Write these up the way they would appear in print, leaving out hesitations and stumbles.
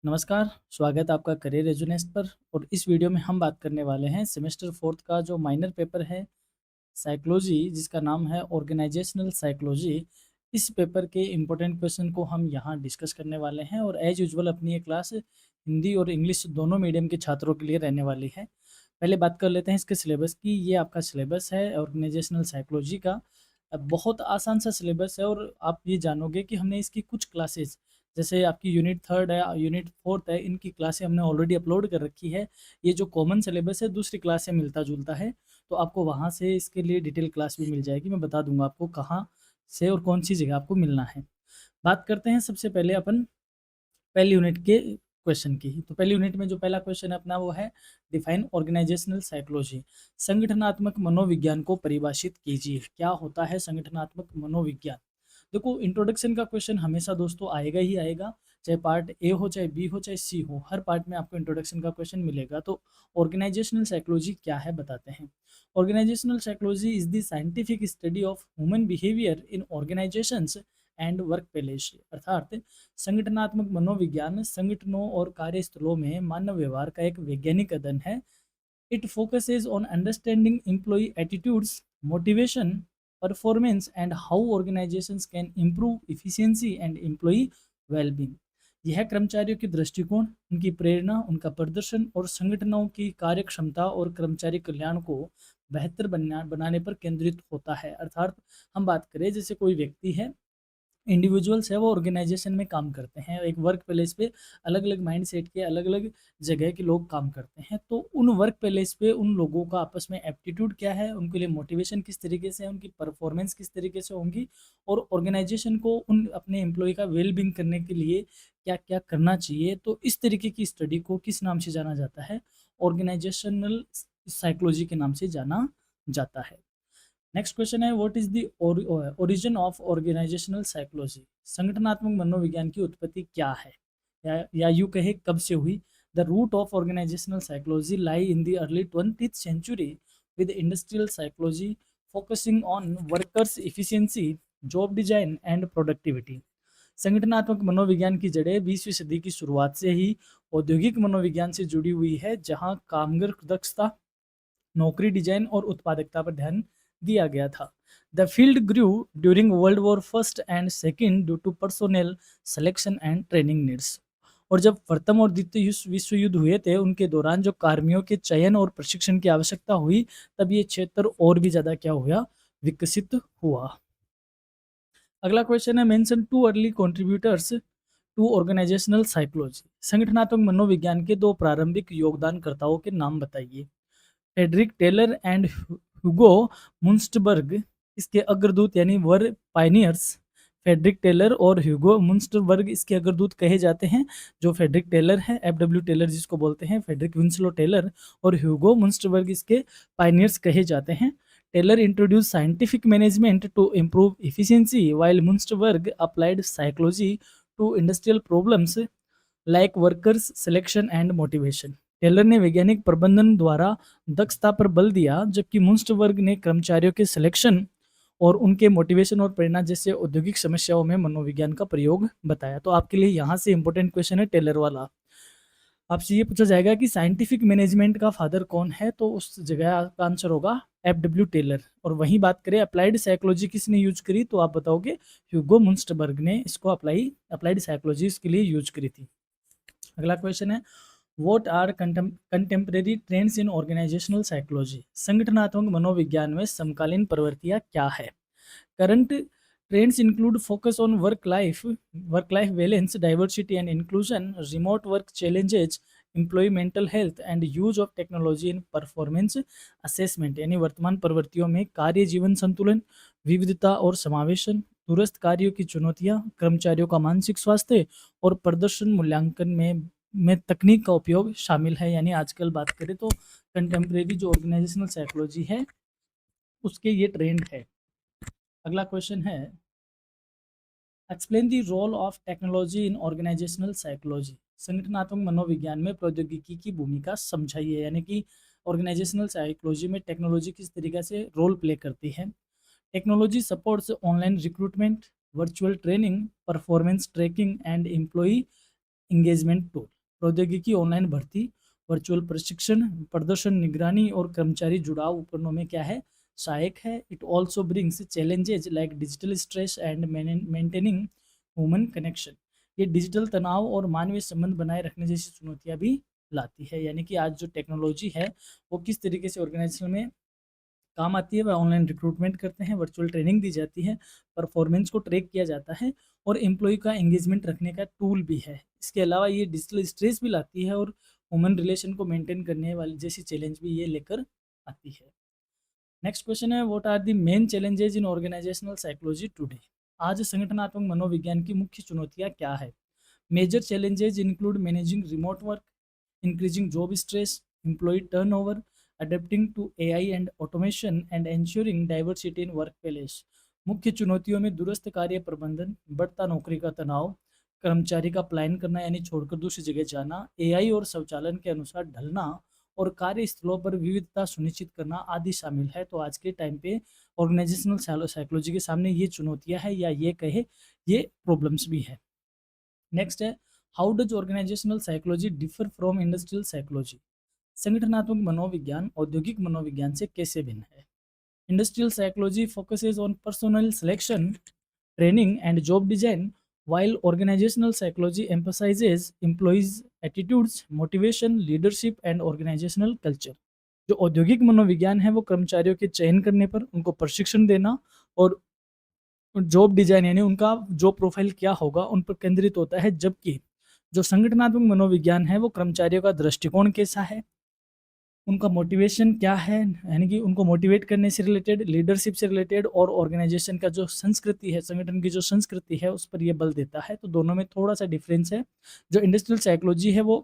नमस्कार, स्वागत है आपका करियर रेजुनेस्ट पर। और इस वीडियो में हम बात करने वाले हैं सेमेस्टर 4 का जो माइनर पेपर है साइकोलॉजी, जिसका नाम है ऑर्गेनाइजेशनल साइकोलॉजी। इस पेपर के इम्पोर्टेंट क्वेश्चन को हम यहाँ डिस्कस करने वाले हैं और एज यूजुअल अपनी ये क्लास हिंदी और इंग्लिश दोनों मीडियम के छात्रों के लिए रहने वाली है। पहले बात कर लेते हैं इसके सिलेबस की। ये आपका सिलेबस है ऑर्गेनाइजेशनल साइकोलॉजी का। बहुत आसान सा सिलेबस है और आप ये जानोगे कि हमने इसकी कुछ क्लासेस, जैसे आपकी यूनिट 3 है, यूनिट 4 है, इनकी क्लासें हमने ऑलरेडी अपलोड कर रखी है। ये जो कॉमन सिलेबस है दूसरी क्लास से मिलता जुलता है, तो आपको वहाँ से इसके लिए डिटेल क्लास भी मिल जाएगी। मैं बता दूंगा आपको कहाँ से और कौन सी जगह आपको मिलना है। बात करते हैं सबसे पहले अपन पहली यूनिट के क्वेश्चन की। तो पहली यूनिट में जो पहला क्वेश्चन है अपना वो है डिफाइन ऑर्गेनाइजेशनल साइकोलॉजी। संगठनात्मक मनोविज्ञान को परिभाषित कीजिए। क्या होता है संगठनात्मक मनोविज्ञान? देखो, इंट्रोडक्शन का क्वेश्चन हमेशा दोस्तों आएगा ही आएगा, चाहे पार्ट ए हो, चाहे बी हो, चाहे सी हो, हर पार्ट में आपको इंट्रोडक्शन का क्वेश्चन मिलेगा। तो ऑर्गेनाइजेशनल साइकोलॉजी क्या है बताते हैं। Organisational psychology is the scientific study of human behaviour in organisations and workplace. अर्थात संगठनात्मक मनोविज्ञान संगठनों और कार्यस्थलों में मानव व्यवहार का एक वैज्ञानिक अध्ययन है। It focuses on understanding employee attitudes, motivation, performance and how organisations can improve efficiency and employee wellbeing. यह कर्मचारियों के दृष्टिकोण, उनकी प्रेरणा, उनका प्रदर्शन और संगठनों की कार्यक्षमता और कर्मचारी कल्याण को बेहतर बनाने पर केंद्रित होता है। अर्थात हम बात करें, जैसे कोई व्यक्ति है, इंडिविजुअल्स है, वो ऑर्गेनाइजेशन में काम करते हैं, एक वर्क प्लेस पे अलग अलग माइंड सेट के अलग अलग जगह के लोग काम करते हैं। तो उन वर्क प्लेस पे उन लोगों का आपस में एप्टीट्यूड क्या है, उनके लिए मोटिवेशन किस तरीके से है, उनकी परफॉर्मेंस किस तरीके से होंगी, और ऑर्गेनाइजेशन को उन अपने एम्प्लॉय का वेलबींग करने के लिए क्या क्या करना चाहिए। तो इस तरीके की स्टडी को किस नाम से जाना जाता है? ऑर्गेनाइजेशनल साइकोलॉजी के नाम से जाना जाता है। नेक्स्ट क्वेश्चन है, what is the origin of organisational psychology. संगठनात्मक मनोविज्ञान की उत्पत्ति क्या है, या यूं कहे कब से हुई। The root of organisational psychology lie in the early 20th century with industrial psychology focusing on workers efficiency, job design and productivity. संगठनात्मक मनोविज्ञान की जड़ें 20वीं सदी की शुरुआत से ही औद्योगिक मनोविज्ञान से जुड़ी हुई है, जहां कामगार दक्षता, नौकरी डिजाइन और उत्पादकता पर ध्यान दिया गया था। The field grew during world war first and second due to personnel selection and training needs. और जब प्रथम और द्वितीय विश्व युद्ध हुए थे, उनके दौरान जो कार्मिकों के चयन और प्रशिक्षण की आवश्यकता हुई, तब ये क्षेत्र और भी ज्यादा क्या हुआ, विकसित हुआ। अगला क्वेश्चन है, mention two early contributors to organisational psychology. संगठनात्मक मनोविज्ञान के दो प्रारंभिक योगदानकर्ताओं के नाम बताइए। Frederick Taylor and Hugo Munsterberg इसके अग्रदूत यानी वर पायनियर्स। फ्रेडरिक टेलर और ह्यूगो मुंस्टबर्ग इसके अग्रदूत कहे जाते हैं। जो फ्रेडरिक टेलर है, FW टेलर जिसको बोलते हैं, फ्रेडरिक विंसलो टेलर, और ह्यूगो मुंस्टबर्ग इसके पायनियर्स कहे जाते हैं। Taylor introduce scientific management to improve efficiency, while Munsterberg applied psychology to industrial problems like workers selection and motivation. Taylor ने वैज्ञानिक प्रबंधन द्वारा दक्षता पर बल दिया, जबकि मुंस्टबर्ग ने कर्मचारियों के सिलेक्शन और उनके मोटिवेशन और प्रेरणा जैसे औद्योगिक समस्याओं में मनोविज्ञान का प्रयोग बताया। तो आपके लिए यहाँ से इंपॉर्टेंट क्वेश्चन है टेलर वाला। आपसे ये पूछा जाएगा कि साइंटिफिक मैनेजमेंट का फादर कौन है, तो उस जगह का आंसर होगा FW टेलर। और वहीं बात करें अप्लाइड साइकोलॉजी किसने यूज करी, तो आप बताओगे ह्यूगो मुंस्टबर्ग ने इसको अप्लाइड साइकोलॉजी इसके लिए यूज करी थी। अगला क्वेश्चन है, what are contemporary trends in organisational psychology. संगठनात्मक मनोविज्ञान में समकालीन प्रवृत्तियां क्या है। Current trends include focus on work life balance, diversity and inclusion, remote work challenges, employee mental health and use of technology in performance assessment. यानी वर्तमान प्रवृत्तियों में कार्य जीवन संतुलन, विविधता और समावेशन, दूरस्थ कार्यों की चुनौतियां, कर्मचारियों का मानसिक स्वास्थ्य और प्रदर्शन मूल्यांकन में तकनीक का उपयोग शामिल है। यानी आजकल बात करें तो कंटेम्प्रेरी जो ऑर्गेनाइजेशनल साइकोलॉजी है उसके ये ट्रेंड है। अगला क्वेश्चन है, explain the role of technology in organisational psychology. संगठनात्मक मनोविज्ञान में प्रौद्योगिकी की भूमिका समझाइए। यानी कि ऑर्गेनाइजेशनल साइकोलॉजी में टेक्नोलॉजी किस तरीके से रोल प्ले करती है। Technology supports online recruitment, virtual training, performance tracking and employee engagement tool, प्रौद्योगिकी, ऑनलाइन भर्ती, वर्चुअल प्रशिक्षण, प्रदर्शन निगरानी और कर्मचारी जुड़ाव उपकरणों में क्या है, सहायक है। It also brings challenges like digital stress and maintaining human connection. ये डिजिटल तनाव और मानवीय संबंध बनाए रखने जैसी चुनौतियां भी लाती है। यानी कि आज जो टेक्नोलॉजी है वो किस तरीके से ऑर्गेनाइजेशन में काम आती है, वह ऑनलाइन रिक्रूटमेंट करते हैं, वर्चुअल ट्रेनिंग दी जाती है, परफॉर्मेंस को ट्रैक किया जाता है और एम्प्लॉय का एंगेजमेंट रखने का टूल भी है। इसके अलावा ये डिजिटल स्ट्रेस भी लाती है और ह्यूमन रिलेशन को मेंटेन करने वाली जैसी चैलेंज भी ये लेकर आती है। नेक्स्ट क्वेश्चन है, what are the main challenges in organisational psychology today. आज संगठनात्मक मनोविज्ञान की मुख्य चुनौतियाँ क्या है। Major challenges include managing remote work, increasing job stress, employee turnover, adapting to AI and automation, and ensuring diversity in workplace। मुख्य चुनौतियों में दूरस्थ कार्य प्रबंधन, बढ़ता नौकरी का तनाव, कर्मचारी का प्लान करना यानी छोड़कर दूसरी जगह जाना, एआई और स्वचालन के अनुसार ढलना और कार्यस्थलों पर विविधता सुनिश्चित करना आदि शामिल है। तो आज के टाइम पे ऑर्गेनाइजेशनल साइकोलॉजी के सामने ये चुनौतियां हैं या ये कहे ये प्रॉब्लम्स भी है। नेक्स्ट है, how does organisational psychology differ from industrial psychology. संगठनात्मक मनोविज्ञान औद्योगिक मनोविज्ञान से कैसे भिन्न है। Industrial psychology focuses on personal selection, training and job design, while organizational psychology emphasizes employees attitudes, motivation, leadership and organizational culture। जो औद्योगिक मनोविज्ञान है वो कर्मचारियों के चयन करने पर, उनको प्रशिक्षण देना और जॉब डिजाइन यानी उनका जॉब प्रोफाइल क्या होगा उन पर केंद्रित होता है। जबकि जो संगठनात्मक मनोविज्ञान है वो कर्मचारियों का दृष्टिकोण कैसा है, उनका मोटिवेशन क्या है, यानी कि उनको मोटिवेट करने से रिलेटेड, लीडरशिप से रिलेटेड और ऑर्गेनाइजेशन का जो संस्कृति है, संगठन की जो संस्कृति है उस पर यह बल देता है। तो दोनों में थोड़ा सा डिफरेंस है। जो इंडस्ट्रियल साइकोलॉजी है वो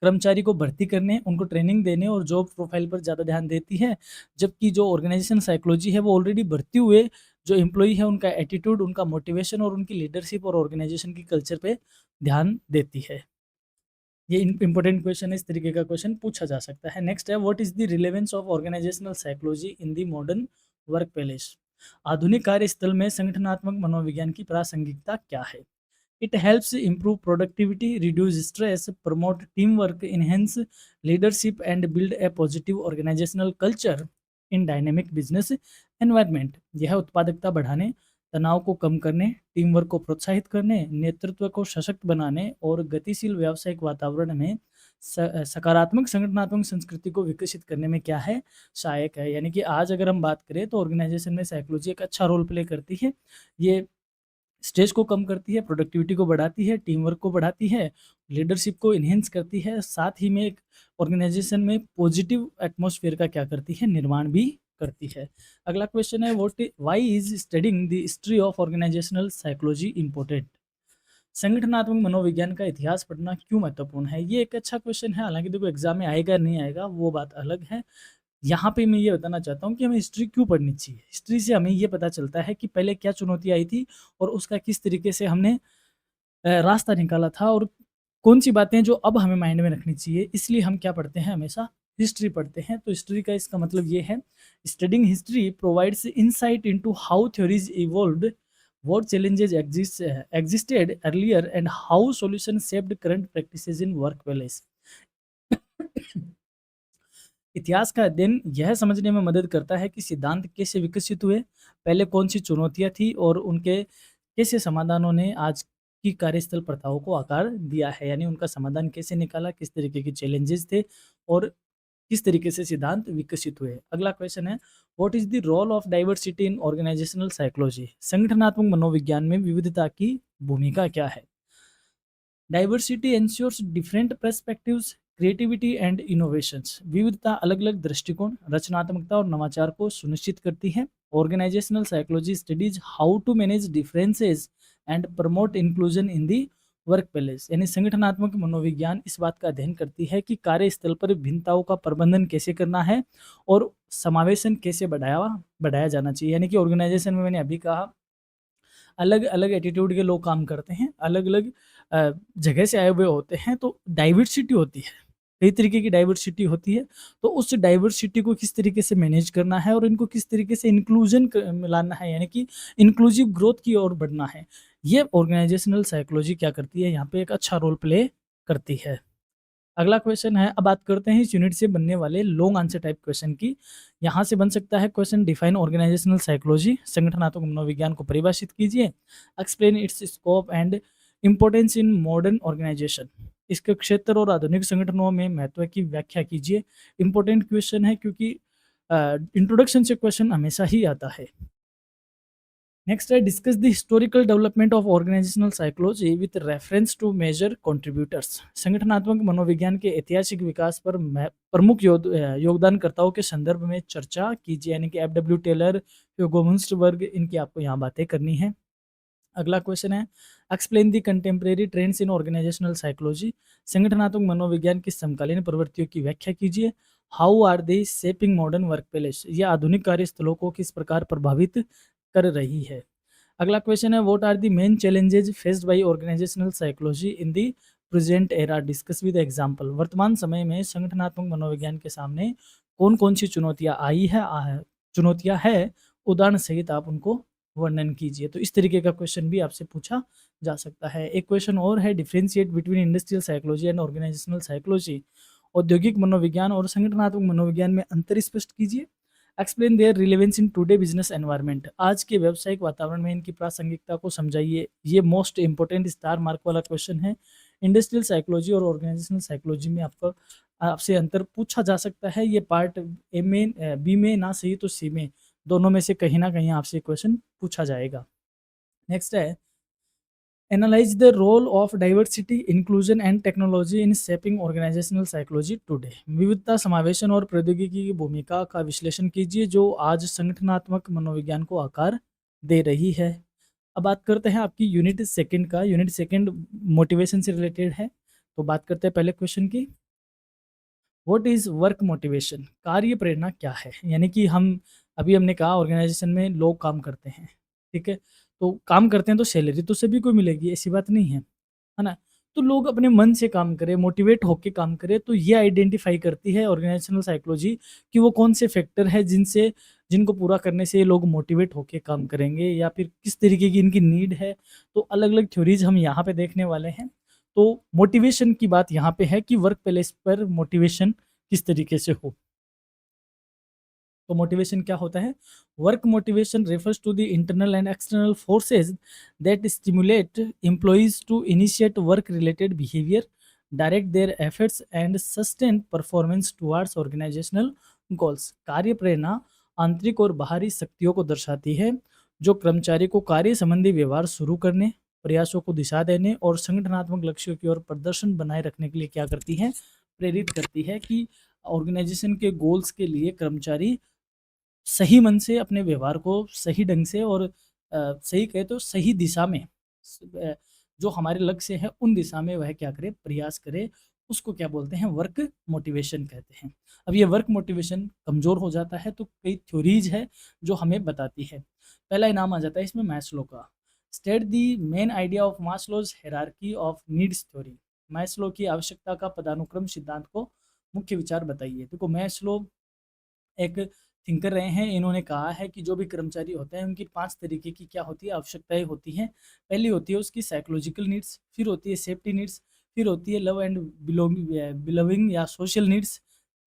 कर्मचारी को भर्ती करने, उनको ट्रेनिंग देने और जॉब प्रोफाइल पर ज़्यादा ध्यान देती है। जबकि जो ऑर्गेनाइजेशन साइकोलॉजी है वो ऑलरेडी भर्ती हुए जो एम्प्लॉई है उनका एटीट्यूड, उनका मोटिवेशन और उनकी लीडरशिप और ऑर्गेनाइजेशन की कल्चर पे ध्यान देती है। ये इंपॉर्टेंट क्वेश्चन है, इस तरीके का क्वेश्चन पूछा जा सकता है। नेक्स्ट है, what is the relevance of organisational psychology in the modern workplace. आधुनिक कार्यस्थल में संगठनात्मक मनोविज्ञान की प्रासंगिकता क्या है। It helps improve productivity, reduce stress, promote teamwork, enhance leadership and build a positive organisational culture in dynamic business environment. यह उत्पादकता बढ़ाने, तनाव को कम करने, टीम वर्क को प्रोत्साहित करने, नेतृत्व को सशक्त बनाने और गतिशील व्यावसायिक वातावरण में सकारात्मक संगठनात्मक संस्कृति को विकसित करने में क्या है, सहायक है। यानी कि आज अगर हम बात करें तो ऑर्गेनाइजेशन में साइकोलॉजी एक अच्छा रोल प्ले करती है। ये स्ट्रेस को कम करती है, प्रोडक्टिविटी को बढ़ाती है, टीम वर्क को बढ़ाती है, लीडरशिप को इन्हेंस करती है, साथ ही में एक ऑर्गेनाइजेशन में पॉजिटिव एटमॉस्फेयर का क्या करती है, निर्माण भी करती है। अगला क्वेश्चन है, why is studying the history of organisational psychology important. संगठनात्मक मनोविज्ञान का इतिहास पढ़ना क्यों महत्वपूर्ण है। ये एक अच्छा क्वेश्चन है। हालांकि देखो एग्जाम में आएगा नहीं आएगा वो बात अलग है। यहाँ पे मैं ये बताना चाहता हूँ कि हमें हिस्ट्री क्यों पढ़नी चाहिए। हिस्ट्री से हमें ये पता चलता है कि पहले क्या चुनौती आई थी और उसका किस तरीके से हमने रास्ता निकाला था और कौन सी बातें जो अब हमें माइंड में रखनी चाहिए। इसलिए हम क्या पढ़ते हैं, हमेशा हिस्ट्री पढ़ते हैं। तो हिस्ट्री का इसका मतलब ये है, studying history provides insight into how theories evolved, what challenges existed earlier and how solutions shaped current practices in workplace। इतिहास का अध्ययन यह समझने में मदद करता है कि सिद्धांत कैसे विकसित हुए, पहले कौन सी चुनौतियां थी और उनके कैसे समाधानों ने आज की कार्यस्थल प्रथाओं को आकार दिया है। यानी उनका समाधान कैसे निकाला, किस तरीके के चैलेंजेस थे और किस तरीके से सिद्धांत विकसित हुए। अगला क्वेश्चन है, what is the role of diversity in organisational psychology. संगठनात्मक मनोविज्ञान में विविधता की भूमिका क्या है। Diversity ensures different perspectives, creativity and innovations. विविधता अलग अलग दृष्टिकोण, रचनात्मकता और नवाचार को सुनिश्चित करती है। Organisational psychology studies how to manage differences and promote inclusion in the workplace. यानी संगठनात्मक मनोविज्ञान इस बात का अध्ययन करती है कि कार्यस्थल पर भिन्नताओं का प्रबंधन कैसे करना है और समावेशन कैसे बढ़ाया जाना चाहिए। यानी कि ऑर्गेनाइजेशन में मैंने अभी कहा अलग अलग एटीट्यूड के लोग काम करते हैं, अलग अलग जगह से आए हुए होते हैं, तो डाइवर्सिटी होती है, कई तरीके की डाइवर्सिटी होती है। तो उस डाइवर्सिटी को किस तरीके से मैनेज करना है और इनको किस तरीके से इंक्लूजन लाना है, यानी कि इंक्लूसिव ग्रोथ की ओर बढ़ना है। ये ऑर्गेनाइजेशनल साइकोलॉजी क्या करती है, यहाँ पे एक अच्छा रोल प्ले करती है। अगला क्वेश्चन है, अब बात करते हैं इस यूनिट से बनने वाले लॉन्ग आंसर टाइप क्वेश्चन की। यहाँ से बन सकता है क्वेश्चन, डिफाइन ऑर्गेनाइजेशनल साइकोलॉजी, संगठनात्मक मनोविज्ञान को परिभाषित कीजिए। Explain its scope and importance in modern organisation, इसके क्षेत्र और आधुनिक संगठनों में महत्व की व्याख्या कीजिए। इंपॉर्टेंट क्वेश्चन है क्योंकि इंट्रोडक्शन से क्वेश्चन हमेशा ही आता है। नेक्स्ट है, discuss the historical development of organisational psychology with reference to major contributors, संगठनात्मक मनोविज्ञान के ऐतिहासिक विकास पर प्रमुख योगदानकर्ताओं के संदर्भ में चर्चा कीजिए, यानी कि F W Taylor, Hugo Munsterberg, इनकी आपको यहाँ बातें करनी है। अगला क्वेश्चन है, explain the contemporary trends in organisational psychology, संगठनात्मक मनोविज्ञान की समकालीन प्रवृत्तियों की व्याख्या कीजिए। How are they shaping modern workplace, ये आधुनिक कार्यस्थलों को किस प्रकार प्रभावित कर रही है। अगला क्वेश्चन है, what are the main challenges faced by organisational psychology in the present era, discuss with example, वर्तमान समय में संगठनात्मक मनोविज्ञान के सामने कौन कौन सी चुनौतियां आई है चुनौतियां है, उदाहरण सहित आप उनको वर्णन कीजिए। तो इस तरीके का क्वेश्चन भी आपसे पूछा जा सकता है। एक क्वेश्चन और है, differentiate between industrial psychology and organisational psychology, औद्योगिक मनोविज्ञान और संगठनात्मक मनोविज्ञान में अंतर स्पष्ट कीजिए। Explain their relevance in today business environment, आज के व्यावसायिक वातावरण में इनकी प्रासंगिकता को समझाइए। ये मोस्ट इंपोर्टेंट स्टार मार्क वाला क्वेश्चन है। इंडस्ट्रियल साइकोलॉजी और ऑर्गेनाइजेशनल साइकोलॉजी में आपको आपसे अंतर पूछा जा सकता है। ये पार्ट ए में, बी में ना सही तो सी में, दोनों में से कहीं ना कहीं आपसे क्वेश्चन पूछा जाएगा। नेक्स्ट है, analyse the role of diversity, inclusion and technology in shaping organisational psychology today, विविधता, समावेशन और प्रौद्योगिकी की भूमिका का विश्लेषण कीजिए जो आज संगठनात्मक मनोविज्ञान को आकार दे रही है। अब बात करते हैं आपकी यूनिट सेकंड का। यूनिट सेकंड मोटिवेशन से रिलेटेड है, तो बात करते हैं पहले क्वेश्चन की। व्हाट इज़ वर्क मोटिवेशन, कार्य प्रेरणा क्या है। यानी कि हमने कहा ऑर्गेनाइजेशन में लोग काम करते हैं, ठीक है, तो काम करते हैं तो सैलरी तो सभी को मिलेगी, ऐसी बात नहीं है ना। तो लोग अपने मन से काम करें, मोटिवेट होके काम करें, तो ये आइडेंटिफाई करती है ऑर्गेनाइजेशनल साइकोलॉजी कि वो कौन से फैक्टर है जिनको पूरा करने से ये लोग मोटिवेट होके काम करेंगे, या फिर किस तरीके की इनकी नीड है। तो अलग अलग थ्योरीज हम यहाँ पे देखने वाले हैं। तो मोटिवेशन की बात यहाँ पे है कि वर्क प्लेस पर मोटिवेशन किस तरीके से हो। तो मोटिवेशन क्या होता है, work motivation refers to the internal and external forces that stimulate employees to initiate work related behaviour, direct their efforts and sustain performance towards organisational goals. कार्य प्रेरणा आंतरिक और बाहरी शक्तियों को दर्शाती है जो कर्मचारी को कार्य संबंधी व्यवहार शुरू करने, प्रयासों को दिशा देने और संगठनात्मक लक्ष्यों की ओर प्रदर्शन बनाए रखने के लिए क्या करती है, प्रेरित करती है। कि ऑर्गेनाइजेशन के गोल्स के लिए कर्मचारी सही मन से अपने व्यवहार को सही ढंग से और सही कहे तो सही दिशा में, जो हमारे लक्ष्य है उन दिशा में वह क्या करे, प्रयास करे, उसको क्या बोलते हैं, वर्क मोटिवेशन कहते हैं। अब ये वर्क मोटिवेशन कमज़ोर हो जाता है तो कई थ्योरीज है जो हमें बताती है। पहला इनाम आ जाता है इसमें मैस्लो का, state the main idea of Maslow's hierarchy of needs theory, Maslow की आवश्यकता का पदानुक्रम सिद्धांत को मुख्य विचार बताइए। देखो मैस्लो एक थिंकर रहे हैं, इन्होंने कहा है कि जो भी कर्मचारी होते हैं उनकी 5 तरीके की क्या होती है, आवश्यकताएं होती हैं। पहली होती है उसकी साइकोलॉजिकल नीड्स, फिर होती है सेफ्टी नीड्स, फिर होती है लव एंड बिलोविंग या सोशल नीड्स,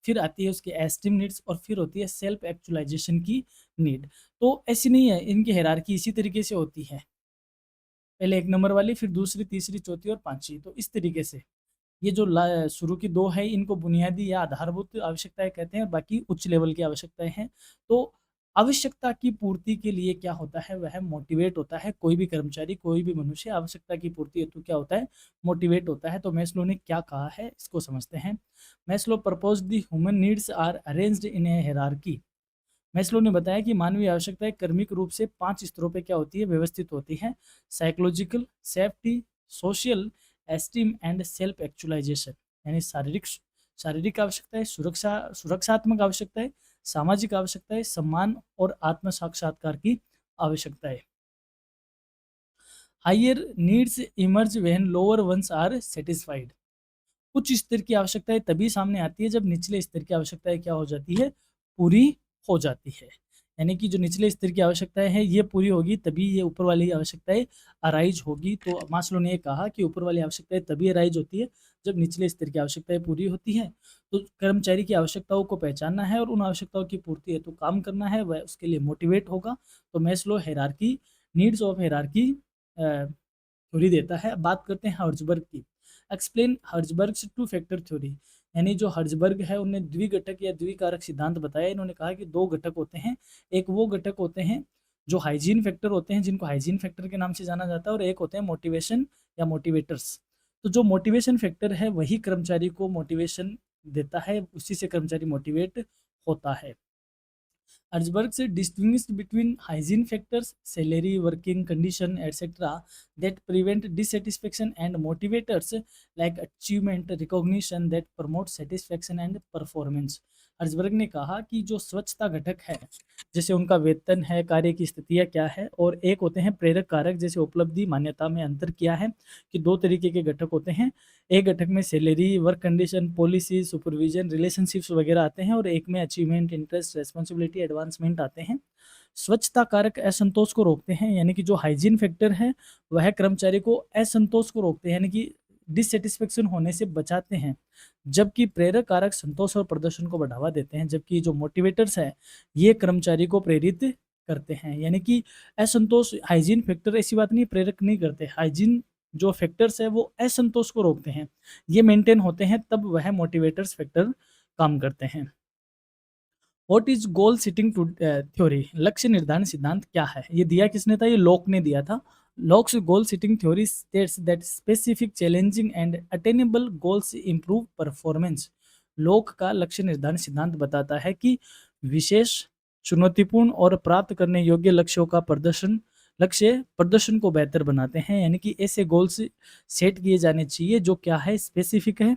फिर आती है उसकी एस्टीम नीड्स, और फिर होती है सेल्फ एक्चुअलाइजेशन की नीड। तो ऐसी नहीं है, इनकी हायरार्की इसी तरीके से होती है, पहले 1 नंबर वाली, फिर दूसरी, तीसरी, चौथी और पांचवी। तो इस तरीके से ये जो शुरू की 2 है इनको बुनियादी या आधारभूत आवश्यकताएं कहते हैं, बाकी उच्च लेवल की आवश्यकताएं हैं। तो आवश्यकता की पूर्ति के लिए क्या होता है, वह मोटिवेट होता है। कोई भी कर्मचारी, कोई भी मनुष्य आवश्यकता की पूर्ति हेतु क्या होता है, मोटिवेट होता है। तो मैस्लो ने क्या कहा है इसको समझते हैं। Maslow propose the human needs are arranged in a hierarchy, Maslow ने बताया कि मानवीय आवश्यकताएं क्रमिक रूप से 5 स्तरों पे क्या होती है, व्यवस्थित होती है। Psychological, safety, social, esteem and self actualisation, यानी शारीरिक शारीरिक आवश्यकताएं, सुरक्षात्मक आवश्यकताएं, सामाजिक आवश्यकताएं, सम्मान और आत्म साक्षात्कार की आवश्यकताएं। Higher needs emerge when lower ones are satisfied, उच्च स्तर की आवश्यकताएं तभी सामने आती है जब निचले स्तर की आवश्यकताएं क्या हो जाती है, पूरी हो जाती है। यानी कि जो निचले स्तर की आवश्यकताएं हैं ये पूरी होगी तभी ये ऊपर वाली आवश्यकताएं अराइज होगी। तो मास्लो ने ये कहा कि ऊपर वाली आवश्यकताएं तभी अराइज होती है जब निचले स्तर की आवश्यकताएं पूरी होती हैं। तो कर्मचारी की आवश्यकताओं को पहचानना है और उन आवश्यकताओं की पूर्ति हेतु काम करना है, वह उसके लिए मोटिवेट होगा। तो Maslow hierarchy, needs of hierarchy theory देता है। बात करते हैं हर्ज़बर्ग की। एक्सप्लेन हर्ज़बर्ग्स टू फैक्टर थ्योरी, यानी जो हर्ज़बर्ग है उन्होंने द्विघटक या द्विकारक सिद्धांत बताया। इन्होंने कहा कि दो घटक होते हैं, एक वो घटक होते हैं जो हाइजीन फैक्टर होते हैं जिनको हाइजीन फैक्टर के नाम से जाना जाता है, और एक होते हैं मोटिवेशन या मोटिवेटर्स। तो जो मोटिवेशन फैक्टर है वही कर्मचारी को मोटिवेशन देता है, उसी से कर्मचारी मोटिवेट होता है। Herzberg distinguished between hygiene factors, salary, working condition, etc., that prevent dissatisfaction and motivators like achievement, recognition that promote satisfaction and performance. Herzberg ने कहा कि जो स्वच्छता घटक है, जैसे उनका वेतन है, कार्य की स्थितियाँ क्या है, और एक होते हैं प्रेरक कारक, जैसे उपलब्धि, मान्यता में अंतर किया है कि दो तरीके के घटक होते हैं। एक घटक में salary, work condition, policy, supervision, relationships वगैरह आते हैं, और एक में अचीवमेंट, इंटरेस्ट, रेस्पॉन्सिबिलिटी, एडवांसमेंट आते हैं। स्वच्छता कारक असंतोष को रोकते हैं, यानी कि जो हाइजीन फैक्टर है वह कर्मचारी को असंतोष को रोकते हैं, यानी कि डिससेटिस्फेक्शन होने से बचाते हैं, जबकि प्रेरक कारक संतोष और प्रदर्शन को बढ़ावा देते हैं। जबकि जो मोटिवेटर्स है ये कर्मचारी को प्रेरित करते हैं, यानी कि असंतोष हाइजीन फैक्टर ऐसी बात नहीं प्रेरक नहीं करते, हाइजीन जो फैक्टर्स है वो असंतोष को रोकते हैं, ये मेंटेन होते हैं, तब वह मोटिवेटर्स फैक्टर काम करते हैं। What is goal setting theory, लक्ष्य निर्धारण सिद्धांत क्या है? ये दिया किसने था? ये लॉक ने दिया था। Locks goal setting theory states that specific challenging and attainable goals improve performance. Lock का लक्ष्य निर्धारण सिद्धांत बताता है कि विशेष, चुनौतीपूर्ण और प्राप्त करने योग्य लक्ष्य प्रदर्शन को बेहतर बनाते हैं, यानी कि ऐसे गोल्स सेट किए जाने चाहिए जो क्या है, स्पेसिफिक है,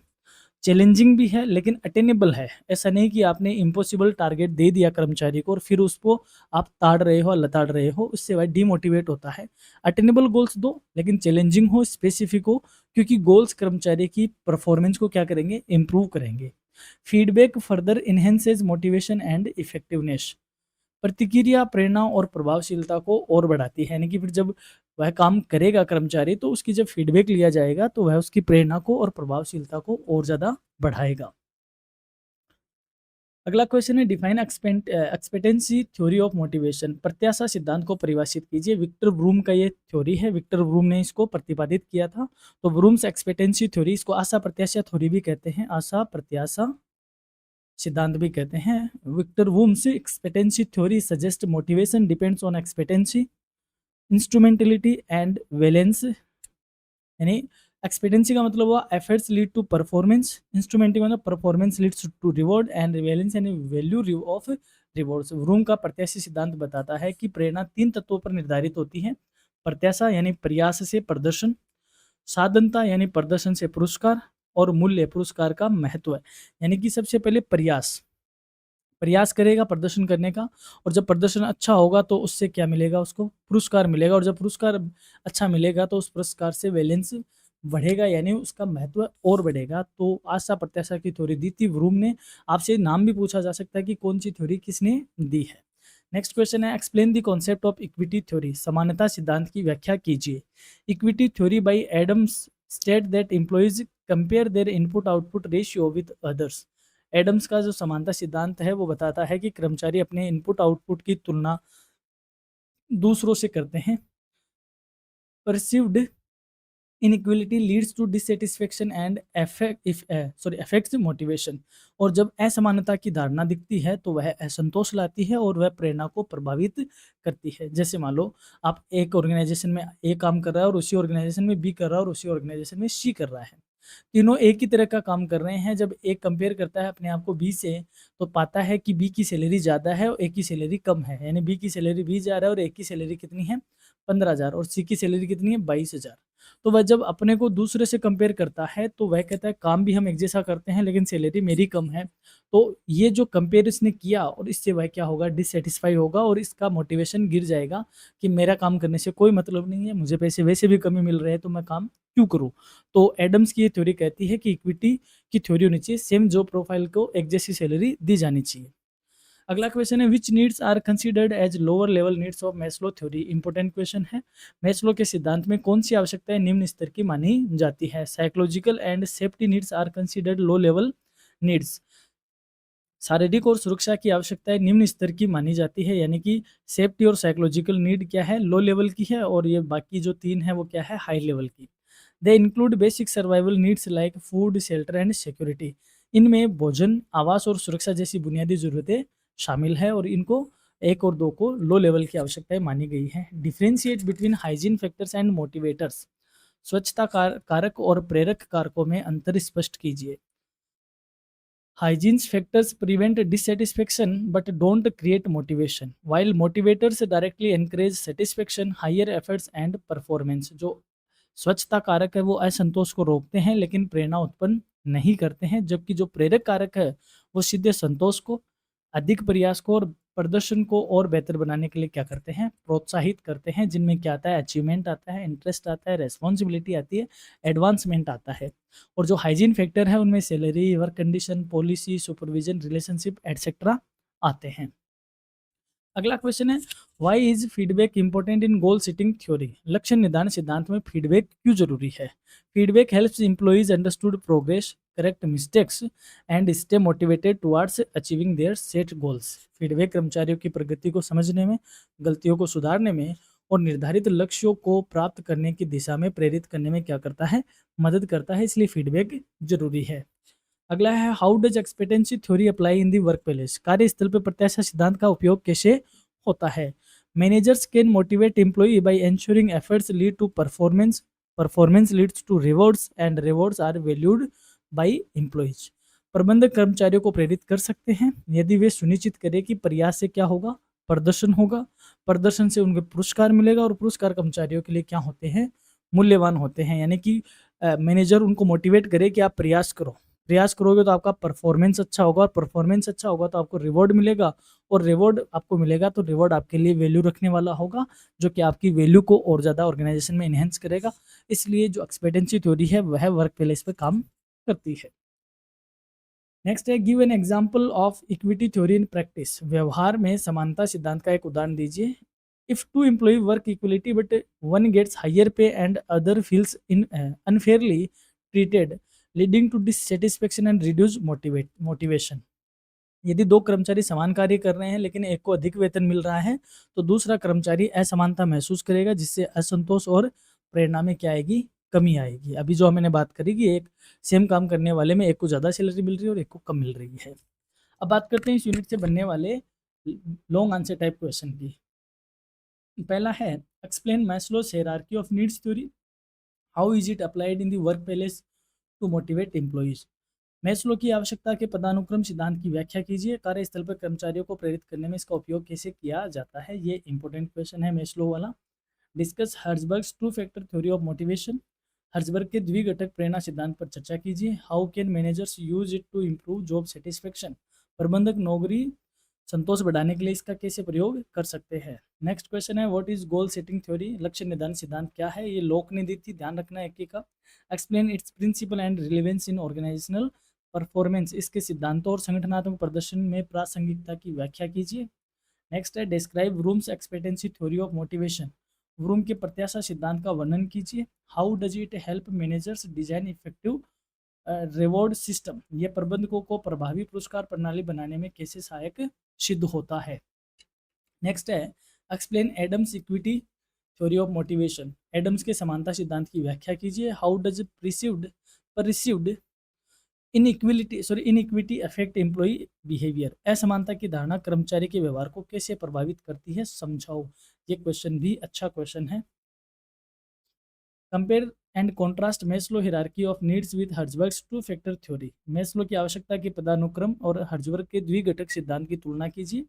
चैलेंजिंग भी है, लेकिन अटेनेबल है। ऐसा नहीं कि आपने इम्पॉसिबल टारगेट दे दिया कर्मचारी को और फिर उसको आप ताड़ रहे हो, लताड़ रहे हो, उससे वह डिमोटिवेट होता है। अटेनेबल गोल्स दो, लेकिन चैलेंजिंग हो, स्पेसिफिक हो, क्योंकि गोल्स कर्मचारी की परफॉर्मेंस को क्या करेंगे, इंप्रूव करेंगे। Feedback further enhances motivation and effectiveness. प्रतिक्रिया प्रेरणा और प्रभावशीलता को और बढ़ाती है, यानी कि फिर जब वह काम करेगा कर्मचारी तो उसकी जब फीडबैक लिया जाएगा तो वह उसकी प्रेरणा को और प्रभावशीलता को और ज़्यादा बढ़ाएगा। अगला क्वेश्चन है define expectancy theory of motivation, प्रत्याशा सिद्धांत को परिभाषित कीजिए। विक्टर ब्रूम का ये थ्योरी है, विक्टर ब्रूम ने इसको प्रतिपादित किया था। तो ब्रूम्स एक्सपेक्टेंसी थ्योरी, इसको आशा प्रत्याशा थ्योरी भी कहते हैं, आशा प्रत्याशा सिद्धांत भी कहते हैं। Victor Vroom's expectancy theory suggest motivation depends on expectancy, instrumentality and valence, यानी एक्सपेक्टेंसी का मतलब हुआ efforts lead to performance, instrumentally मतलब performance leads to reward, and valence यानी वैल्यू ऑफ रिवॉर्ड्स। रूम का प्रत्याशी सिद्धांत बताता है कि प्रेरणा तीन तत्वों पर निर्धारित होती है। प्रत्याशा यानी प्रयास से प्रदर्शन, साधनता यानी प्रदर्शन से पुरस्कार, और मूल्य पुरस्कार का महत्व है। यानी कि सबसे पहले प्रयास करेगा प्रदर्शन करने का, और जब प्रदर्शन अच्छा होगा तो उससे क्या मिलेगा, उसको पुरस्कार मिलेगा, और जब पुरस्कार अच्छा मिलेगा तो उस पुरस्कार से वैलेंस बढ़ेगा, यानी उसका महत्व और बढ़ेगा। तो आशा प्रत्याशा की थ्योरी दी थी व्रूम ने। आपसे नाम भी पूछा जा सकता है कि कौन सी थ्योरी किसने दी है। नेक्स्ट क्वेश्चन है explain the concept of equity theory, समानता सिद्धांत की व्याख्या कीजिए। Equity theory by Adams state that employees compare their input output ratio with others. Adams का जो समानता सिद्धांत है वो बताता है कि कर्मचारी अपने इनपुट आउटपुट की तुलना दूसरों से करते हैं। Perceived inequality leads to dissatisfaction and affects motivation. और जब असमानता की धारणा दिखती है तो वह असंतोष लाती है और वह प्रेरणा को प्रभावित करती है। जैसे मान लो आप एक ऑर्गेनाइजेशन में ए काम कर रहा है और उसी ऑर्गेनाइजेशन में बी कर रहा है और उसी ऑर्गेनाइजेशन में सी कर रहा है। तीनों एक ही तरह का काम कर रहे हैं। जब एक कंपेयर करता है अपने आप को बी से तो पाता है कि बी की सैलरी ज़्यादा है और ए की सैलरी कम है, यानी बी की सैलरी 20,000 है और ए की सैलरी कितनी है 15,000, और सी की सैलरी कितनी है 22,000। तो वह जब अपने को दूसरे से कंपेयर करता है तो वह कहता है काम भी हम एक जैसा करते हैं लेकिन सैलरी मेरी कम है। तो ये जो कंपेयर इसने किया और इससे वह क्या होगा, डिससेटिस्फाई होगा और इसका मोटिवेशन गिर जाएगा कि मेरा काम करने से कोई मतलब नहीं है, मुझे पैसे वैसे भी कमी मिल रहे हैं तो मैं काम क्यों करूँ। तो एडम्स की ये थ्योरी कहती है कि इक्विटी की थ्योरी होनी चाहिए, सेम जॉब प्रोफाइल को एक जैसी सैलरी दी जानी चाहिए। अगला क्वेश्चन है which needs are considered as lower level needs of Maslow theory. Important question है। मैस्लो के सिद्धांत में कौन सी आवश्यकताएं निम्न स्तर की मानी जाती है। Psychological and safety needs are considered low level needs. शारीरिक और सुरक्षा की आवश्यकताएं निम्न स्तर की मानी जाती है, यानी कि सेफ्टी और साइकोलॉजिकल नीड क्या है, लो लेवल की है, और ये बाकी जो तीन है वो क्या है, हाई लेवल की। They include basic survival needs like food, shelter and security. इनमें भोजन, आवास और सुरक्षा जैसी बुनियादी जरूरतें शामिल है, और इनको एक और दो को लो लेवल की आवश्यकताएं मानी गई है। Differentiate between hygiene factors and motivators. स्वच्छता कारक और प्रेरक कारकों में अंतर स्पष्ट कीजिए। Hygiene factors prevent dissatisfaction but don't create motivation, while motivators directly encourage satisfaction, higher efforts and performance. जो स्वच्छता कारक है वो असंतोष को रोकते हैं लेकिन प्रेरणा उत्पन्न नहीं करते हैं, जबकि जो प्रेरक कारक है वो सीधे संतोष को, अधिक प्रयास को और प्रदर्शन को और बेहतर बनाने के लिए क्या करते हैं, प्रोत्साहित करते हैं, जिनमें क्या आता है, अचीवमेंट आता है, इंटरेस्ट आता है, रेस्पॉन्सिबिलिटी आती है, एडवांसमेंट आता है। और जो हाइजीन फैक्टर है उनमें salary, work condition, policy, supervision, relationship etcetera आते हैं। अगला क्वेश्चन है why is feedback important in goal setting theory. लक्ष्य निर्धारण सिद्धांत में फीडबैक क्यों जरूरी है। Feedback helps employees understood progress, correct mistakes and stay motivated towards achieving their set goals. Feedback कर्मचारियों की प्रगति को समझने में, गलतियों को सुधारने में और निर्धारित लक्ष्यों को प्राप्त करने की दिशा में प्रेरित करने में क्या करता है, मदद करता है, इसलिए फीडबैक जरूरी है। अगला है how does expectancy theory apply in the workplace. कार्यस्थल पर प्रत्याशा सिद्धांत का उपयोग कैसे होता है। Managers can motivate employee by ensuring efforts lead to performance, performance leads to rewards and rewards are valued by employees. प्रबंधक कर्मचारियों को प्रेरित कर सकते हैं यदि वे सुनिश्चित करें कि प्रयास से क्या होगा, प्रदर्शन होगा, प्रदर्शन से उनको पुरस्कार मिलेगा, और पुरस्कार कर्मचारियों के लिए क्या होते हैं, मूल्यवान होते हैं। यानी कि मैनेजर उनको मोटिवेट करे कि आप प्रयास करो, प्रयास करोगे तो आपका परफॉर्मेंस अच्छा होगा, और परफॉर्मेंस अच्छा होगा तो आपको रिवॉर्ड मिलेगा, और रिवॉर्ड आपको मिलेगा तो रिवॉर्ड आपके लिए वैल्यू रखने वाला होगा, जो कि आपकी वैल्यू को और ज़्यादा ऑर्गेनाइजेशन में इन्हेंस करेगा। इसलिए जो एक्सपेक्टेंसी थ्योरी है वह वर्क प्लेस पे काम करती है। नेक्स्ट है give an example of equity theory in practice. व्यवहार में समानता सिद्धांत का एक उदाहरण दीजिए। If two employ work equality but one gets higher pay and other feels in unfairly treated leading to dissatisfaction and reduce motivation. यदि दो कर्मचारी समान कार्य कर रहे हैं लेकिन एक को अधिक वेतन मिल रहा है तो दूसरा कर्मचारी असमानता महसूस करेगा, जिससे असंतोष और प्रेरणा में क्या आएगी, कमी आएगी। अभी जो मैंने बात करी कि एक सेम काम करने वाले में एक को ज़्यादा सैलरी मिल रही है और एक को कम मिल रही है। अब बात करते हैं इस यूनिट से बनने वाले लॉन्ग आंसर टाइप क्वेश्चन की। पहला है explain Maslow's hierarchy of needs theory, how is it applied in the work place to motivate employees. Maslow की आवश्यकता के पदानुक्रम सिद्धांत की व्याख्या कीजिए। कार्यस्थल पर कर्मचारियों को प्रेरित करने में इसका उपयोग कैसे किया जाता है, ये इंपॉर्टेंट क्वेश्चन है मैस्लो वाला। Discuss Herzberg's two factor theory of motivation. Herzberg के द्विघटक प्रेरणा सिद्धांत पर चर्चा कीजिए। How can managers use it to improve job satisfaction. प्रबंधक नौकरी संतोष बढ़ाने के लिए इसका कैसे प्रयोग कर सकते हैं। नेक्स्ट क्वेश्चन है what is goal setting theory. लक्ष्य निर्धारण सिद्धांत क्या है, ये लोक ने दी थी, ध्यान रखना है एक का। Explain its principle and relevance in organisational performance. इसके सिद्धांतों और संगठनात्मक प्रदर्शन में प्रासंगिकता की व्याख्या कीजिए। नेक्स्ट है describe rooms expectancy theory of motivation. Room के प्रत्याशा सिद्धांत का वर्णन कीजिए। How does it help managers design effective reward system. ये प्रबंधकों को प्रभावी पुरस्कार प्रणाली बनाने में कैसे सहायक सिद्ध होता है। नेक्स्ट है explain Adams equity theory of motivation. Adams के समानता सिद्धांत की व्याख्या कीजिए। How does perceived inequity affect employee behaviour. असमानता की धारणा कर्मचारी के व्यवहार को कैसे प्रभावित करती है, समझाओ। ये क्वेश्चन भी अच्छा क्वेश्चन है। Compare and contrast Maslow hierarchy of needs with Herzberg's two factor theory. Maslow की आवश्यकता के पदानुक्रम और हर्जबर्ग के द्विघटक सिद्धांत की तुलना कीजिए।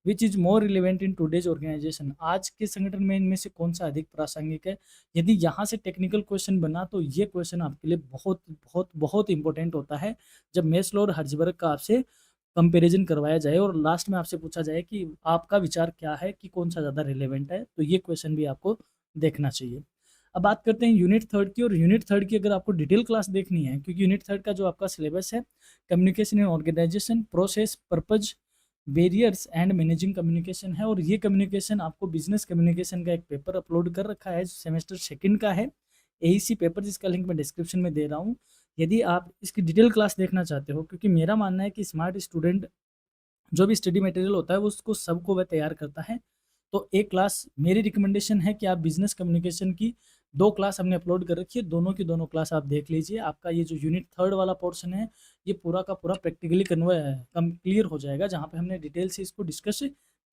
Which is more relevant in today's organisation. आज के संगठन में इनमें से कौन सा अधिक प्रासंगिक है। यदि यहाँ से टेक्निकल क्वेश्चन बना तो ये क्वेश्चन आपके लिए बहुत बहुत बहुत इंपॉर्टेंट होता है, जब मैस्लो और हर्जबर्ग का आपसे कंपैरिजन करवाया जाए और लास्ट में आपसे पूछा जाए कि आपका विचार क्या है कि कौन सा ज़्यादा रिलेवेंट है, तो ये क्वेश्चन भी आपको देखना चाहिए। अब बात करते हैं यूनिट थर्ड की। और यूनिट थर्ड की अगर आपको डिटेल क्लास देखनी है, क्योंकि यूनिट थर्ड का जो आपका सिलेबस है communication in organisation, process, purpose, barriers and managing communication है, और ये कम्युनिकेशन आपको बिजनेस कम्युनिकेशन का एक पेपर अपलोड कर रखा है जो सेमेस्टर सेकंड का है, एईसी पेपर, जिसका लिंक मैं डिस्क्रिप्शन में दे रहा हूँ। यदि आप इसकी डिटेल क्लास देखना चाहते हो, क्योंकि मेरा मानना है कि स्मार्ट स्टूडेंट जो भी स्टडी मटेरियल होता है वो उसको सबको वह तैयार करता है। तो एक क्लास मेरी रिकमेंडेशन है कि आप बिजनेस कम्युनिकेशन की 2 क्लास हमने अपलोड कर रखी है, दोनों की दोनों क्लास आप देख लीजिए। आपका ये जो यूनिट 3 वाला पोर्शन है, ये पूरा का पूरा प्रैक्टिकली क्लियर हो जाएगा, जहाँ पे हमने डिटेल से इसको डिस्कस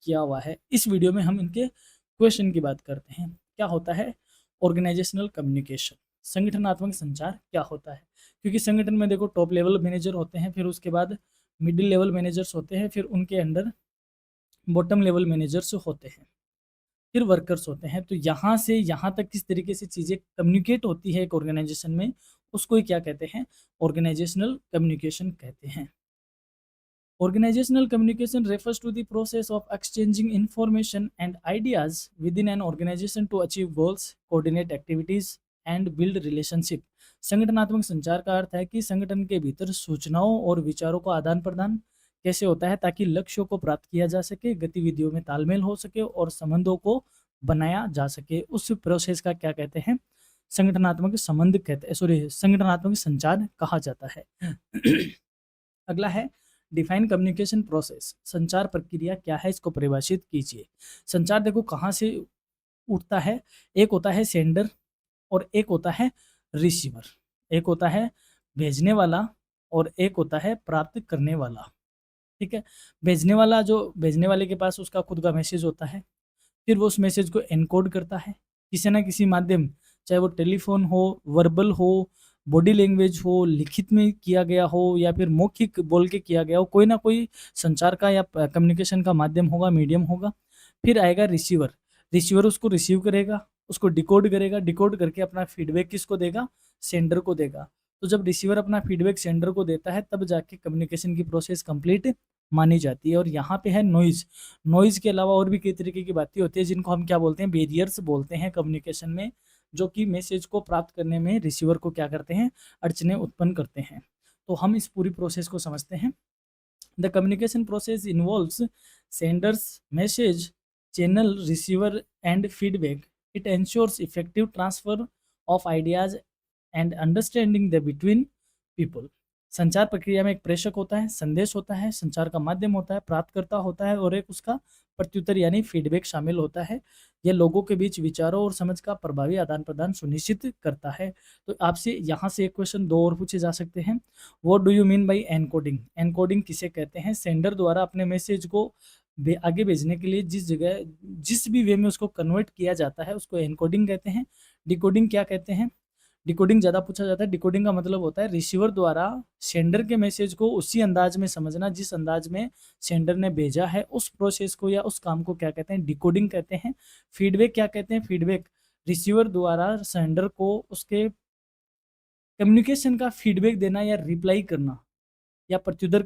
किया हुआ है। इस वीडियो में हम इनके क्वेश्चन की बात करते हैं। क्या होता है ऑर्गेनाइजेशनल कम्युनिकेशन, संगठनात्मक संचार क्या होता है? क्योंकि संगठन में देखो टॉप लेवल मैनेजर होते हैं, फिर उसके बाद मिडिल लेवल मैनेजर्स होते हैं, फिर उनके अंडर बॉटम लेवल मैनेजर्स होते हैं, फिर वर्कर्स होते हैं। तो यहाँ से यहाँ तक किस तरीके से चीज़ें कम्युनिकेट होती है एक ऑर्गेनाइजेशन में, उसको ही क्या कहते हैं? ऑर्गेनाइजेशनल कम्युनिकेशन कहते हैं। Organizational communication refers to the process of exchanging information and ideas within an organization to achieve goals, coordinate activities and build relationship. संगठनात्मक संचार का अर्थ है कि संगठन के भीतर सूचनाओं और विचारों का आदान प्रदान कैसे होता है ताकि लक्ष्यों को प्राप्त किया जा सके, गतिविधियों में तालमेल हो सके और संबंधों को बनाया जा सके। उस प्रोसेस का क्या कहते हैं? संगठनात्मक संबंध कहते हैं, सॉरी, संगठनात्मक संचार कहा जाता है। अगला है डिफाइन कम्युनिकेशन प्रोसेस, संचार प्रक्रिया क्या है, इसको परिभाषित कीजिए। संचार देखो कहाँ से उठता है, एक होता है सेंडर और एक होता है रिसीवर, एक होता है भेजने वाला और एक होता है प्राप्त करने वाला। ठीक है, भेजने वाला, जो भेजने वाले के पास उसका खुद का मैसेज होता है, फिर वो उस मैसेज को एनकोड करता है किसी ना किसी माध्यम, चाहे वो टेलीफोन हो, वर्बल हो, बॉडी लैंग्वेज हो, लिखित में किया गया हो या फिर मौखिक बोल के किया गया हो, कोई ना कोई संचार का या कम्युनिकेशन का माध्यम होगा, मीडियम होगा। फिर आएगा रिसीवर, रिसीवर उसको रिसीव करेगा, उसको डिकोड करेगा, डिकोड करके अपना फीडबैक किसको देगा? सेंडर को देगा। तो जब रिसीवर अपना फीडबैक सेंडर को देता है तब जाके कम्युनिकेशन की प्रोसेस कंप्लीट मानी जाती है। और यहाँ पे है नॉइज, नॉइज के अलावा और भी कई तरीके की बातें होती है जिनको हम क्या बोलते हैं? बैरियर्स बोलते हैं कम्युनिकेशन में, जो कि मैसेज को प्राप्त करने में रिसीवर को क्या करते हैं? अड़चने उत्पन्न करते हैं। तो हम इस पूरी प्रोसेस को समझते हैं। The communication process involves sender's message, channel, receiver and feedback. It ensures effective transfer of ideas and understanding the between people. संचार प्रक्रिया में एक प्रेषक होता है, संदेश होता है, संचार का माध्यम होता है, प्राप्तकर्ता होता है और एक उसका प्रत्युत्तर यानी फीडबैक शामिल होता है। यह लोगों के बीच विचारों और समझ का प्रभावी आदान प्रदान सुनिश्चित करता है। तो आपसे यहाँ से एक क्वेश्चन दो और पूछे जा सकते हैं। What do you mean by encoding? Encoding किसे कहते हैं? सेंडर द्वारा अपने मैसेज को आगे भेजने के लिए जिस जगह, जिस भी वे में उसको कन्वर्ट किया जाता है उसको एनकोडिंग कहते हैं। डिकोडिंग क्या कहते हैं? डिकोडिंग ज़्यादा पूछा जाता है। डिकोडिंग का मतलब होता है रिसीवर द्वारा सेंडर के मैसेज को उसी अंदाज में समझना जिस अंदाज में सेंडर ने भेजा है, उस प्रोसेस को या उस काम को क्या कहते हैं? डिकोडिंग कहते हैं। फीडबैक क्या कहते हैं? फीडबैक रिसीवर द्वारा सेंडर को उसके कम्युनिकेशन का फीडबैक देना या रिप्लाई करना या प्रत्युत्तर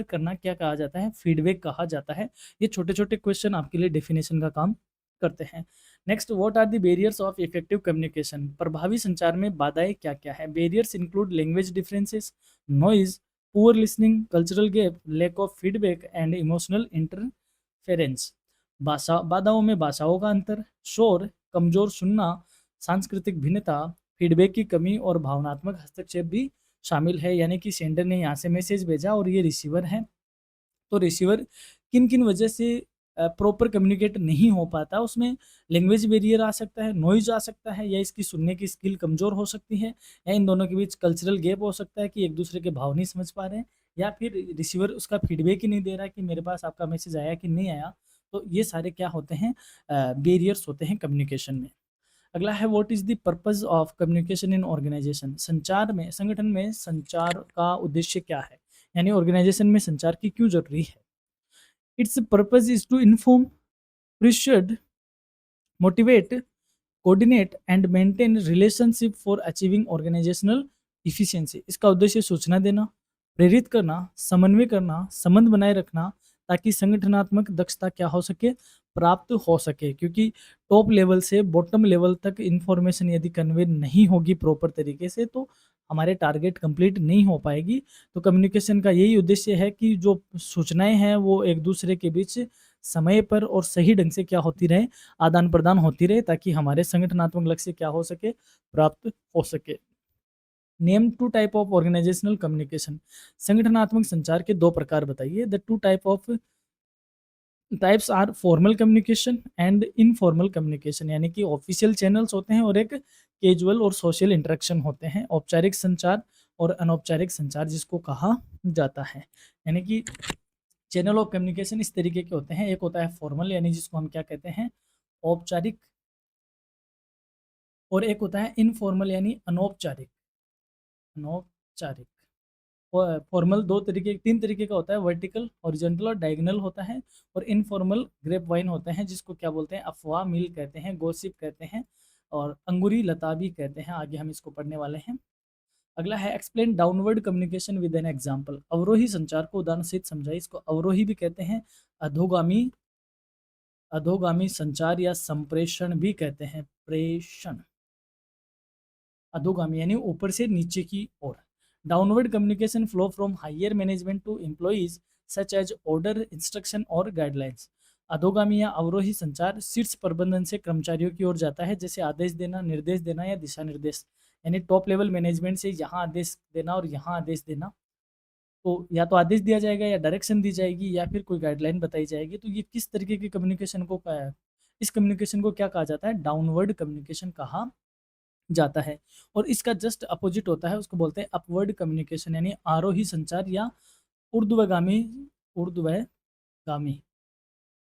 करना क्या कहा जाता है? फीडबैक कहा जाता है। ये छोटे छोटे क्वेश्चन आपके लिए डेफिनेशन का काम करते हैं। Next, what are the barriers of effective communication? प्रभावी संचार में बाधाएं क्या क्या है? Barriers include language differences, noise, poor listening, cultural gap, lack of feedback and emotional interference. भाषा बाधाओं में भाषाओं का अंतर, शोर, कमजोर सुनना, सांस्कृतिक भिन्नता, फीडबैक की कमी और भावनात्मक हस्तक्षेप भी शामिल है। यानी कि सेंडर ने यहाँ से मैसेज भेजा और ये रिसीवर है, तो रिसीवर किन किन वजह से प्रॉपर कम्युनिकेट नहीं हो पाता, उसमें लैंग्वेज बैरियर आ सकता है, नॉइज आ सकता है, या इसकी सुनने की स्किल कमज़ोर हो सकती है, या इन दोनों के बीच कल्चरल गैप हो सकता है कि एक दूसरे के भाव नहीं समझ पा रहे हैं, या फिर रिसीवर उसका फीडबैक ही नहीं दे रहा कि मेरे पास आपका मैसेज आया कि नहीं आया। तो ये सारे क्या होते हैं? बैरियर्स होते हैं कम्युनिकेशन में। अगला है what is the purpose of communication in organisation? संचार में, संगठन में संचार का उद्देश्य क्या है, यानी ऑर्गेनाइजेशन में संचार की क्यों जरूरी है? Its purpose is to inform, persuade, motivate, coordinate and maintain relationship for achieving organizational efficiency। इसका उद्देश्य सूचना देना, प्रेरित करना, समन्वय करना, संबंध बनाए रखना ताकि संगठनात्मक दक्षता क्या हो सके? प्राप्त हो सके। क्योंकि टॉप लेवल से बॉटम लेवल तक इंफॉर्मेशन यदि कन्वे नहीं होगी प्रॉपर तरीके से तो हमारे टारगेट कंप्लीट नहीं हो पाएगी। तो कम्युनिकेशन का यही उद्देश्य है कि जो सूचनाएँ हैं वो एक दूसरे के बीच समय पर और सही ढंग से क्या होती रहे, आदान-प्रदान होती रहे, ताकि हमारे संगठनात्मक लक्ष्य क्या हो सके, प्राप्त हो सके। Name 2 type of organisational communication. संगठनात्मक संचार के 2 प्रकार बताइए। The 2 types are formal communication and informal communication, यानी कि ऑफिशियल चैनल्स होते हैं और एक कैजुअल और सोशल इंटरेक्शन होते हैं। औपचारिक संचार और अनौपचारिक संचार जिसको कहा जाता है, यानी कि चैनल ऑफ कम्युनिकेशन इस तरीके के होते हैं। एक होता है फॉर्मल, यानी जिसको हम क्या कहते हैं, औपचारिक, और एक होता है इनफॉर्मल यानी अनौपचारिक। अनौपचारिक फॉर्मल 3 तरीके का होता है, वर्टिकल, हॉरिजॉन्टल और डायगोनल होता है। और इनफॉर्मल ग्रेप वाइन होते हैं जिसको क्या बोलते हैं, अफवाह मिल कहते हैं, गॉसिप कहते हैं, और अंगूरी लता भी कहते हैं। आगे हम इसको पढ़ने वाले हैं। अगला है explain downward communication with an example. अवरोही संचार को उदाहरण सहित समझाइए। इसको अवरोही भी कहते हैं, अधोगामी अधोगामी संचार या संप्रेषण भी कहते हैं। प्रेषण, अधोगामी यानी ऊपर से नीचे की ओर। Downward communication flow from higher management to employees such as order, instruction और गाइडलाइंस। अधोगामी या अवरोही संचार शीर्ष प्रबंधन से कर्मचारियों की ओर जाता है, जैसे आदेश देना, निर्देश देना या दिशा निर्देश, यानी टॉप लेवल मैनेजमेंट से यहाँ आदेश देना और यहाँ आदेश देना। तो या तो आदेश दिया जाएगा या डायरेक्शन दी जाएगी या फिर कोई गाइडलाइन बताई जाएगी। तो ये किस तरीके की कम्युनिकेशन को इस कम्युनिकेशन को क्या कहा जाता है, डाउनवर्ड कम्युनिकेशन कहा जाता है। और इसका जस्ट अपोजिट होता है, उसको बोलते हैं अपवर्ड कम्युनिकेशन, यानी आरोही संचार या ऊर्ध्वगामी ऊर्ध्वगामी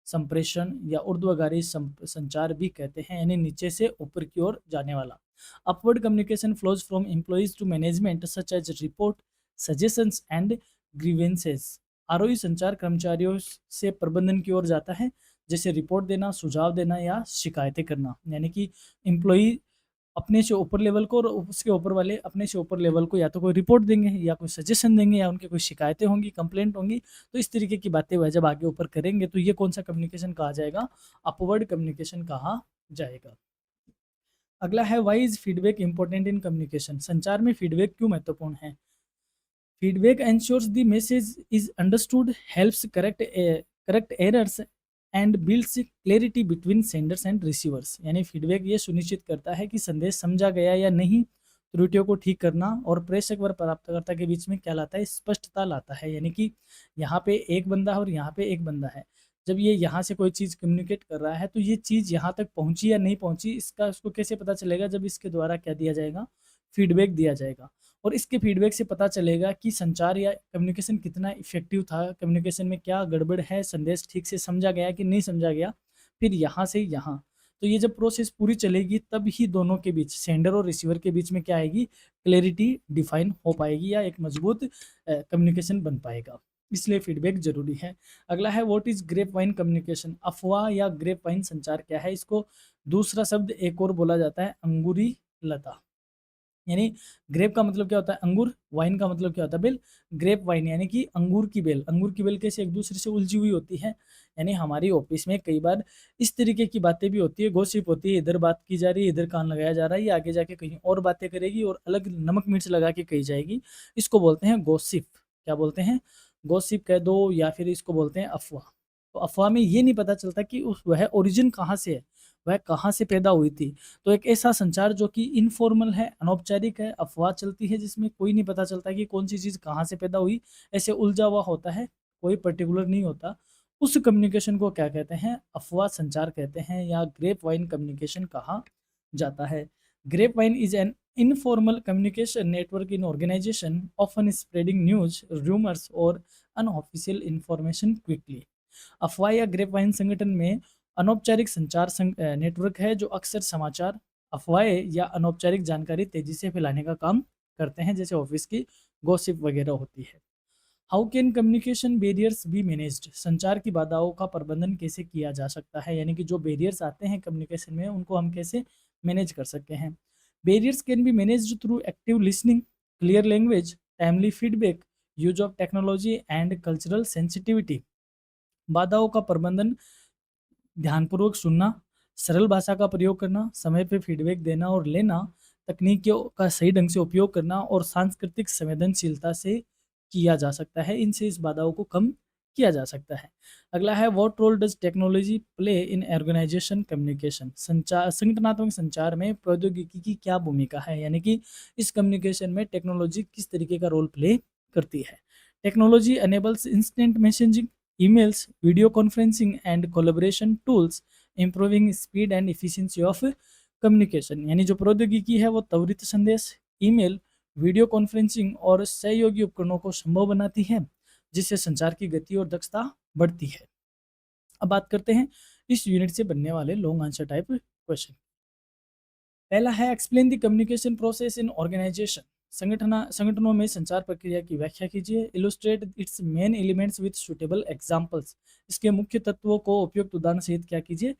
संप्रेषण या ऊर्ध्वगामी संचार भी कहते हैं, यानी नीचे से ऊपर की ओर जाने वाला। Upward communication flows from employees to management such as report, suggestions and grievances. आरोही संचार कर्मचारियों से प्रबंधन की ओर जाता है, जैसे रिपोर्ट देना, सुझाव देना या शिकायतें करना, यानी कि एम्प्लॉई अपने से ऊपर लेवल को और उसके ऊपर वाले अपने से ऊपर लेवल को या तो कोई रिपोर्ट देंगे या कोई सजेशन देंगे या उनकी कोई शिकायतें होंगी, कंप्लेंट होंगी। तो इस तरीके की बातें वह जब आगे ऊपर करेंगे तो ये कौन सा कम्युनिकेशन कहा जाएगा, अपवर्ड कम्युनिकेशन कहा जाएगा। अगला है why is feedback important in communication. संचार में फीडबैक क्यों महत्वपूर्ण है। Feedback ensures the message is understood, helps correct errors and builds clarity between senders and receivers, यानी फीडबैक ये सुनिश्चित करता है कि संदेश समझा गया या नहीं, त्रुटियों को ठीक करना, और प्रेषक व प्राप्तकर्ता के बीच में क्या लाता है, स्पष्टता लाता है। यानी कि यहाँ पे एक बंदा है और यहाँ पे एक बंदा है, जब ये यहाँ से कोई चीज़ कम्युनिकेट कर रहा है तो ये चीज़ यहाँ तक पहुँची या नहीं पहुँची, इसका उसको कैसे पता चलेगा, जब इसके द्वारा क्या दिया जाएगा, फीडबैक दिया जाएगा। और इसके फीडबैक से पता चलेगा कि संचार या कम्युनिकेशन कितना इफेक्टिव था, कम्युनिकेशन में क्या गड़बड़ है, संदेश ठीक से समझा गया कि नहीं समझा गया, फिर यहाँ से यहाँ। तो ये जब प्रोसेस पूरी चलेगी तब ही दोनों के बीच, सेंडर और रिसीवर के बीच में क्या आएगी, क्लैरिटी डिफाइन हो पाएगी या एक मजबूत कम्युनिकेशन बन पाएगा। इसलिए फीडबैक जरूरी है। अगला है what is grapevine communication. अफवाह या ग्रेप वाइन संचार क्या है, इसको दूसरा शब्द एक और बोला जाता है, अंगूरी लता। यानी ग्रेप का मतलब क्या होता है, अंगूर, वाइन का मतलब क्या होता है, बेल। ग्रेप वाइन यानी कि अंगूर की बेल। अंगूर की बेल कैसे एक दूसरे से उलझी हुई होती है। यानी हमारी ऑफिस में कई बार इस तरीके की बातें भी होती है, गॉसिप होती है, इधर बात की जा रही है, इधर कान लगाया जा रहा है, ये आगे जाके कहीं और बातें करेगी और अलग नमक मिर्च लगा के कही जाएगी। इसको बोलते हैं गॉसिप। क्या बोलते हैं, गॉसिप कह दो या फिर इसको बोलते हैं अफवाह। तो अफवाह में ये नहीं पता चलता कि उस वह ओरिजिन कहाँ से है, वह कहाँ से पैदा हुई थी। तो एक ऐसा संचार जो कि इनफॉर्मल है, अनौपचारिक है, अफवाह चलती है, जिसमें कोई नहीं पता चलता कि कौन सी चीज़ कहाँ से पैदा हुई, ऐसे उलझा हुआ होता है, कोई पर्टिकुलर नहीं होता। उस कम्युनिकेशन को क्या कहते हैं, अफवाह संचार कहते हैं या ग्रेप वाइन कम्युनिकेशन कहा जाता है। Grapevine is an informal communication network in organisation, often spreading news, rumours और अनऑफिशियल इंफॉर्मेशन क्विकली। अफवाह या ग्रेप वाइन संगठन में अनौपचारिक संचार नेटवर्क है जो अक्सर समाचार, अफवाहें या अनौपचारिक जानकारी तेजी से फैलाने का काम करते हैं, जैसे ऑफिस की गॉसिप वगैरह होती है। How can communication barriers be managed. संचार की बाधाओं का प्रबंधन कैसे किया जा सकता है, यानी कि जो बैरियर्स आते हैं कम्युनिकेशन में उनको हम कैसे मैनेज कर सकते हैं। Barriers can be managed through active listening, clear language, timely feedback, use of technology and cultural sensitivity. बाधाओं का प्रबंधन ध्यानपूर्वक सुनना, सरल भाषा का प्रयोग करना, समय पे फीडबैक देना और लेना, तकनीकियों का सही ढंग से उपयोग करना और सांस्कृतिक संवेदनशीलता से किया जा सकता है। इनसे इस बाधाओं को कम किया जा सकता है। अगला है what role does technology play in organisation communication. संचार संगठनात्मक संचार में प्रौद्योगिकी की क्या भूमिका है, यानी कि इस कम्युनिकेशन में टेक्नोलॉजी किस तरीके का रोल प्ले करती है। Technology enables instant messaging, emails, video conferencing and collaboration tools, improving speed and efficiency of communication। यानी जो प्रौद्योगिकी है वो त्वरित संदेश, ईमेल, वीडियो कॉन्फ्रेंसिंग और सहयोगी उपकरणों को संभव बनाती है, जिससे संचार की गति और दक्षता बढ़ती है। अब बात करते हैं इस यूनिट से बनने वाले लॉन्ग आंसर टाइप क्वेश्चन। पहला है explain the communication process in organisation. संगठनों में संचार प्रक्रिया की व्याख्या कीजिए। Illustrate its main elements with suitable examples. इसके मुख्य तत्वों को उपयुक्त उदाहरण सहित क्या कीजिए,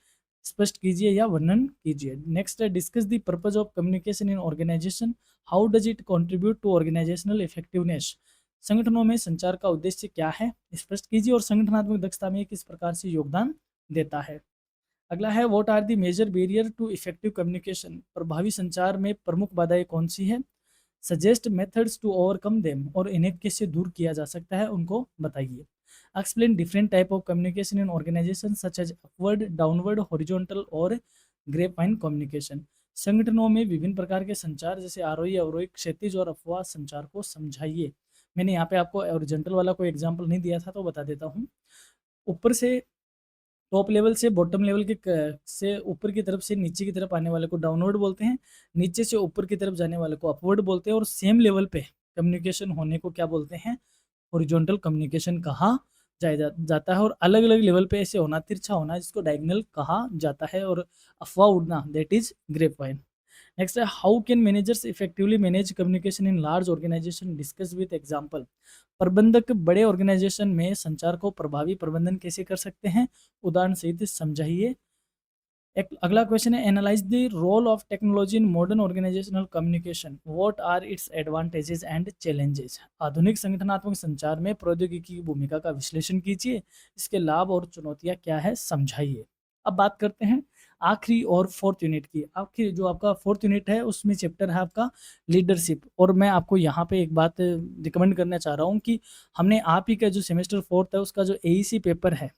स्पष्ट कीजिए या वर्णन कीजिए। नेक्स्ट है discuss the purpose of communication in organisation. How does it contribute to organisational effectiveness. संगठनों में संचार का उद्देश्य क्या है, स्पष्ट कीजिए और संगठनात्मक दक्षता में किस प्रकार से योगदान देता है। अगला है what are the major barrier to effective communication. प्रभावी संचार में प्रमुख बाधाएं कौन सी है। Suggest methods to overcome them, और इन्हें कैसे दूर किया जा सकता है उनको बताइए। Explain different type of communication in organisation such as upward, downward, horizontal और ग्रेपवाइन कम्युनिकेशन। संगठनों में विभिन्न प्रकार के संचार जैसे आरोही, अवरोही, क्षैतिज और अपवाद संचार को समझाइए। मैंने यहाँ पे आपको हॉरिजॉन्टल वाला कोई एग्जाम्पल नहीं दिया था तो बता देता हूँ। ऊपर से टॉप लेवल से बॉटम लेवल के से ऊपर की तरफ से नीचे की तरफ आने वाले को डाउनवर्ड बोलते हैं, नीचे से ऊपर की तरफ जाने वाले को अपवर्ड बोलते हैं, और सेम लेवल पे कम्युनिकेशन होने को क्या बोलते हैं, हॉरिजॉन्टल कम्युनिकेशन कहा जाता है। और अलग अलग लेवल पे ऐसे होना, तिरछा होना, जिसको डायगोनल कहा जाता है, और अफवाह उड़ना दैट इज ग्रेपवाइन। नेक्स्ट है how can managers effectively manage communication in large organisation, discuss with example. प्रबंधक बड़े ऑर्गेनाइजेशन में संचार को प्रभावी प्रबंधन कैसे कर सकते हैं, उदाहरण सहित समझाइए। एक अगला क्वेश्चन है analyse the role of technology in modern organisational communication, what are its advantages and challenges. आधुनिक संगठनात्मक संचार में प्रौद्योगिकी की भूमिका का विश्लेषण कीजिए, इसके लाभ और चुनौतियां क्या है समझाइए। अब बात करते हैं आखिरी और फोर्थ यूनिट की। आखिरी जो आपका फोर्थ यूनिट है उसमें चैप्टर है आपका लीडरशिप, और मैं आपको यहाँ पे एक बात रिकमेंड करना चाह रहा हूँ कि हमने आप ही का जो सेमेस्टर फोर्थ है उसका जो एईसी पेपर है,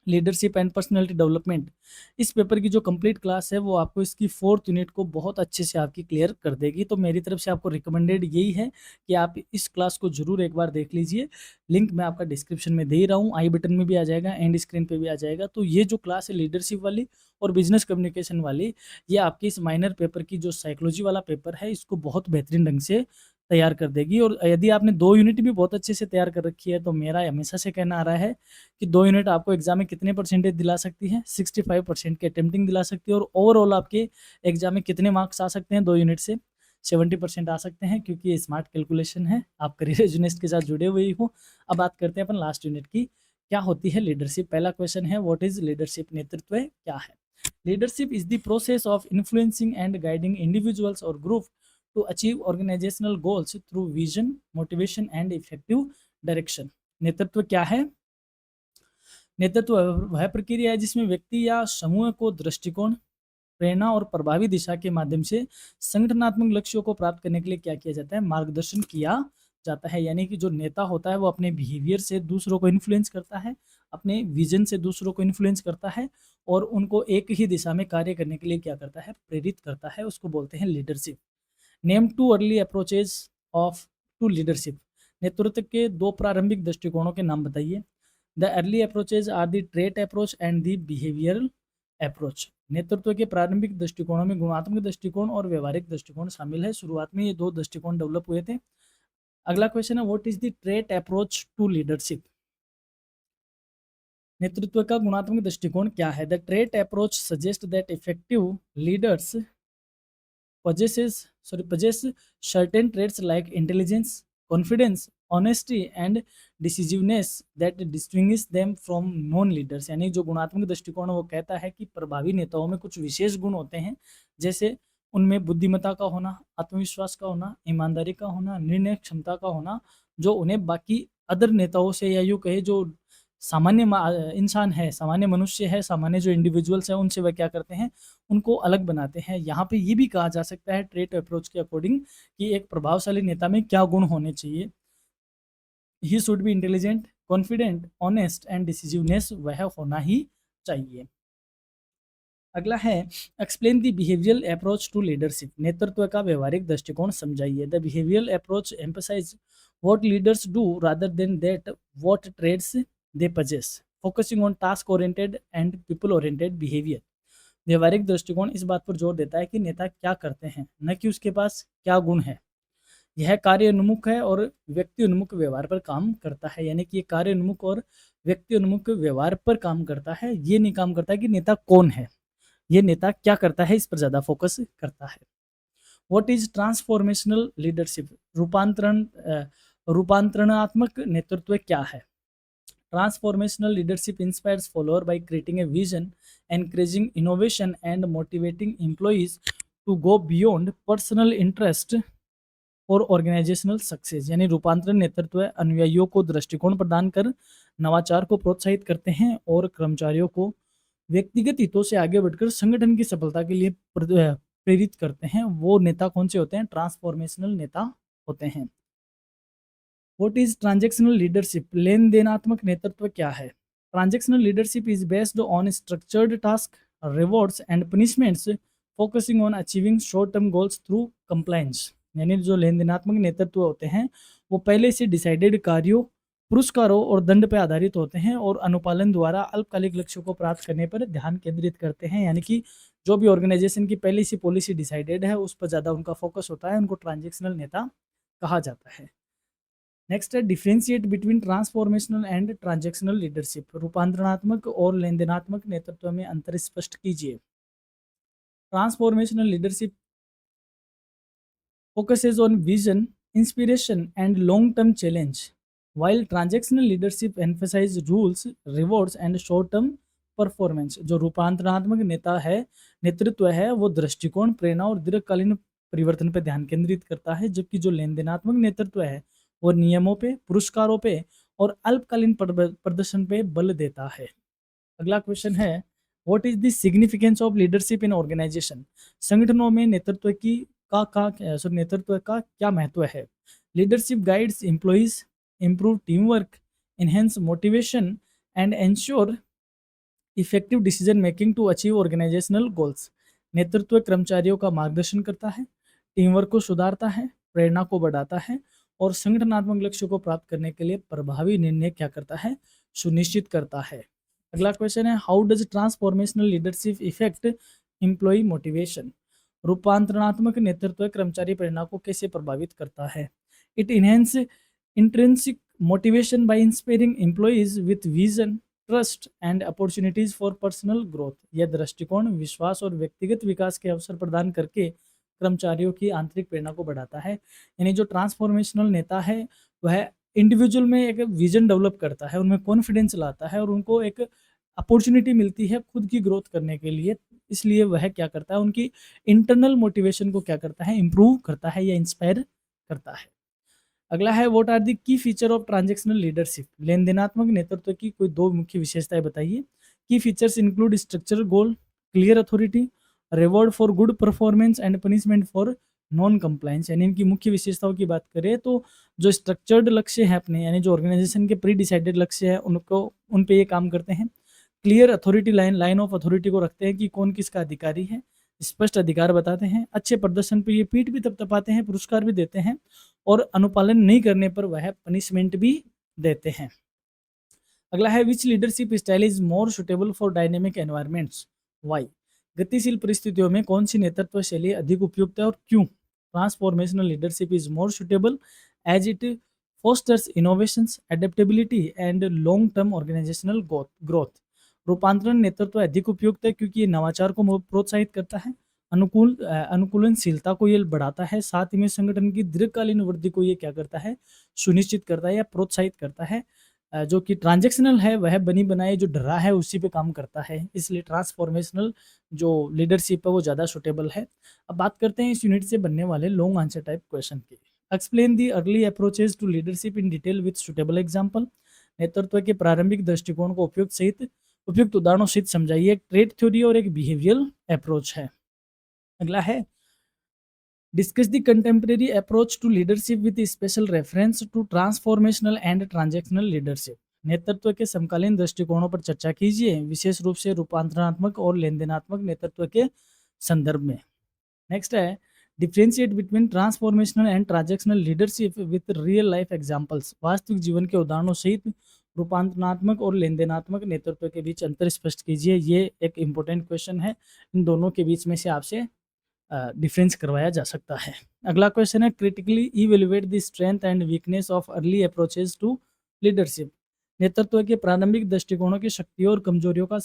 लीडरशिप एंड पर्सनालिटी डेवलपमेंट, इस पेपर की जो कंप्लीट क्लास है वो आपको इसकी फोर्थ यूनिट को बहुत अच्छे से आपकी क्लियर कर देगी। तो मेरी तरफ से आपको रिकमेंडेड यही है कि आप इस क्लास को जरूर एक बार देख लीजिए। लिंक मैं आपका डिस्क्रिप्शन में दे ही रहा हूँ, आई बटन में भी आ जाएगा, एंड स्क्रीन पे भी आ जाएगा। तो ये जो क्लास है लीडरशिप वाली और बिजनेस कम्युनिकेशन वाली, ये आपके इस माइनर पेपर की जो साइकोलॉजी वाला पेपर है इसको बहुत बेहतरीन ढंग से तैयार कर देगी। और यदि आपने 2 यूनिट भी बहुत अच्छे से तैयार कर रखी है तो मेरा हमेशा से कहना आ रहा है कि 2 यूनिट आपको एग्जाम में कितने परसेंटेज दिला सकती है, 65% के अटेम्प्टिंग दिला सकती है। और ओवरऑल आपके एग्जाम में कितने मार्क्स आ सकते हैं 2 यूनिट से, 70% आ सकते हैं, क्योंकि ये स्मार्ट कैलकुलेशन है, आप करियर एजुनेस्ट के साथ जुड़े हुए ही हो। अब बात करते हैं अपन लास्ट यूनिट की, क्या होती है लीडरशिप। पहला क्वेश्चन है व्हाट इज लीडरशिप, नेतृत्व क्या है। Leadership is the process of influencing and guiding individuals और group to achieve organizational goals through vision, motivation and effective direction। नेतृत्व क्या है। नेतृत्व वह प्रक्रिया है जिसमें व्यक्ति या समूह को दृष्टिकोण, प्रेरणा और प्रभावी दिशा के माध्यम से संगठनात्मक लक्ष्यों को प्राप्त करने के लिए क्या किया जाता है, मार्गदर्शन किया जाता है। यानी कि जो नेता होता है वो अपने बिहेवियर से दूसरों को इन्फ्लुएंस करता है, अपने विजन से दूसरों को इन्फ्लुएंस करता है, और उनको एक ही दिशा में कार्य करने के लिए क्या करता है, प्रेरित करता है। उसको बोलते हैं leadership. Name 2 early approaches of to leadership. नेतृत्व के 2 प्रारंभिक दृष्टिकोणों के नाम बताइए। The early approaches are the trait approach and the behavioural approach. नेतृत्व के प्रारंभिक दृष्टिकोणों में गुणात्मक दृष्टिकोण और व्यवहारिक दृष्टिकोण शामिल है। शुरुआत में ये 2 दृष्टिकोण डेवलप हुए थे। अगला क्वेश्चन है what is the trait approach to leadership. नेतृत्व का गुणात्मक दृष्टिकोण क्या है। The trait approach suggest that effective leaders possess certain traits like intelligence, confidence, honesty and decisiveness that distinguish them from non-leaders। यानी जो गुणात्मक दृष्टिकोण है वो कहता है कि प्रभावी नेताओं में कुछ विशेष गुण होते हैं, जैसे उनमें बुद्धिमत्ता का होना, आत्मविश्वास का होना, ईमानदारी का होना, निर्णय क्षमता का होना, जो उन्हें बाकी अदर नेताओं से, या यूँ कहे जो सामान्य इंसान है, सामान्य मनुष्य है, सामान्य जो इंडिविजुअल्स हैं उनसे वह क्या करते हैं, उनको अलग बनाते हैं। यहाँ पे ये भी कहा जा सकता है ट्रेट अप्रोच के अकॉर्डिंग कि एक प्रभावशाली नेता में क्या गुण होने चाहिए। He should be intelligent, confident, honest and decisiveness वह होना ही चाहिए। अगला है explain the behavioural approach to leadership, नेतृत्व का व्यवहारिक दृष्टिकोण समझाइए। The behavioural approach emphasize what leaders do rather than that what traits they possess, focusing on task oriented and people oriented behaviour. व्यवहारिक दृष्टिकोण इस बात पर जोर देता है कि नेता क्या करते हैं, न कि उसके पास क्या गुण है। यह कार्य उन्मुख है और व्यक्ति उन्मुख व्यवहार पर काम करता है, यानी कि ये कार्य उन्मुख और व्यक्ति उन्मुख व्यवहार पर काम करता है। ये नहीं काम करता है कि नेता कौन है, ये नेता क्या करता है इस पर ज़्यादा फोकस करता है। व्हाट इज ट्रांसफॉर्मेशनल लीडरशिप, रूपांतरणात्मक नेतृत्व क्या है। Transformational leadership inspires follower by creating a vision, encouraging innovation and motivating employees to go beyond personal interest और ऑर्गेनाइजेशनल सक्सेस। यानी रूपांतरण नेतृत्व अनुयायियों को दृष्टिकोण प्रदान कर नवाचार को प्रोत्साहित करते हैं और कर्मचारियों को व्यक्तिगत हितों से आगे बढ़कर संगठन की सफलता के लिए प्रेरित करते हैं। वो नेता कौन से होते हैं, ट्रांसफॉर्मेशनल नेता होते हैं। व्हाट इज ट्रांजैक्शनल लीडरशिप, लेन देनात्मक नेतृत्व क्या है। Transactional leadership is based on structured task, rewards and punishments, focusing on achieving short term goals through compliance. यानी जो लेन देनात्मक नेतृत्व होते हैं वो पहले से डिसाइडेड कार्यों, पुरस्कारों और दंड पर आधारित होते हैं और अनुपालन द्वारा अल्पकालिक लक्ष्यों को प्राप्त करने पर ध्यान केंद्रित करते हैं। यानी कि जो भी ऑर्गेनाइजेशन की पहले से पॉलिसी डिसाइडेड है उस पर ज़्यादा उनका फोकस होता है, उनको ट्रांजैक्शनल नेता कहा जाता है। नेक्स्ट है differentiate between transformational and transactional leadership, रूपांतरणात्मक और लेनदेनात्मक नेतृत्व में अंतर स्पष्ट कीजिए। Transformational leadership focuses on vision, inspiration, and long-term challenge, while transactional leadership emphasizes rules, rewards, and short-term performance. जो रूपांतरणात्मक नेतृत्व है वो दृष्टिकोण, प्रेरणा और दीर्घकालीन परिवर्तन पर ध्यान केंद्रित करता है, जबकि जो लेन देनात्मक नेतृत्व है वो नियमों पे, पुरस्कारों पे और अल्पकालीन प्रदर्शन पे बल देता है। अगला क्वेश्चन है what is the significance of leadership in organisation, संगठनों में नेतृत्व का क्या महत्व है। Leadership guides employees, improve team work, enhance motivation and ensure effective decision making to achieve organisational goals. नेतृत्व कर्मचारियों का मार्गदर्शन करता है, टीम वर्क को सुधारता है, प्रेरणा को बढ़ाता है और संगठनात्मक लक्ष्यों को प्राप्त करने के लिए प्रभावी निर्णय क्या करता है, सुनिश्चित करता है। अगला क्वेश्चन है how does transformational leadership effect employ motivation, रूपांतरणात्मक नेतृत्व कर्मचारी प्रेरणा को कैसे प्रभावित करता है। It enhance intrinsic motivation by inspiring employees with vision, trust and opportunities for personal growth. यह दृष्टिकोण विश्वास और व्यक्तिगत विकास के अवसर प्रदान करके कर्मचारियों की आंतरिक प्रेरणा को बढ़ाता है। यानी जो ट्रांसफॉर्मेशनल नेता है वह इंडिविजुअल में एक विजन डेवलप करता है, उनमें कॉन्फिडेंस लाता है और उनको एक अपॉर्चुनिटी मिलती है खुद की ग्रोथ करने के लिए। इसलिए वह क्या करता है, उनकी इंटरनल मोटिवेशन को क्या करता है, इम्प्रूव करता है या इंस्पायर करता है। अगला है what are the key feature of transactional leadership, लेन देनात्मक नेतृत्व की कोई दो मुख्य विशेषताएं बताइए। Key features include structure goal, clear authority, reward for good performance and punishment for non compliance. यानी इनकी मुख्य विशेषताओं की बात करें तो जो स्ट्रक्चर्ड लक्ष्य है अपने, यानी जो ऑर्गेनाइजेशन के प्री डिसाइडेड लक्ष्य है उनको, उन पे ये काम करते हैं। Clear authority, line of authority को रखते हैं कि कौन किसका अधिकारी है, स्पष्ट अधिकार बताते हैं। अच्छे प्रदर्शन पे ये पीठ भी थपथपाते हैं, पुरस्कार भी देते हैं और अनुपालन नहीं करने पर वह पनिशमेंट भी देते हैं। अगला है which leadership style is more suitable for dynamic environments, why. गतिशील परिस्थितियों में कौन सी नेतृत्व शैली अधिक उपयुक्त है और क्यों। Transformational leadership is more suitable as it fosters innovations, adaptability and long term organizational growth। रूपांतरण नेतृत्व अधिक उपयुक्त है क्योंकि ये नवाचार को प्रोत्साहित करता है, अनुकूलनशीलता को ये बढ़ाता है, साथ ही में संगठन की दीर्घकालीन वृद्धि को ये क्या करता है, सुनिश्चित करता है या प्रोत्साहित करता है। जो कि ट्रांजैक्शनल है वह बनी बनाई जो डरा है उसी पे काम करता है, इसलिए ट्रांसफॉर्मेशनल जो लीडरशिप है वो ज़्यादा सुटेबल है। अब बात करते हैं इस यूनिट से बनने वाले लॉन्ग आंसर टाइप क्वेश्चन की। Explain the early approaches to leadership in detail with suitable example. नेतृत्व के प्रारंभिक दृष्टिकोण को उपयुक्त उदाहरणों सहित समझाइए। एक ट्रेड थ्योरी और एक बिहेवियरल अप्रोच है। अगला है discuss the contemporary approach to leadership with special reference to transformational and transactional leadership. नेतृत्व के समकालीन दृष्टिकोणों पर चर्चा कीजिए, विशेष रूप से रूपांतरणात्मक और लेनदेनात्मक नेतृत्व के संदर्भ में। नेक्स्ट है differentiate between transformational and transactional leadership with real life examples. वास्तविक जीवन के उदाहरणों सहित रूपांतरणात्मक और लेनदेनात्मक नेतृत्व के बीच अंतर स्पष्ट कीजिए। ये एक इम्पोर्टेंट क्वेश्चन है, इन दोनों के बीच में से आपसे डिफरेंस करवाया जा सकता है। अगला क्वेश्चन है critically evaluate the strength and weakness of early approaches to leadership. नेतृत्व के प्रारंभिक दृष्टिकोणों की शक्तियों और कमजोरियों का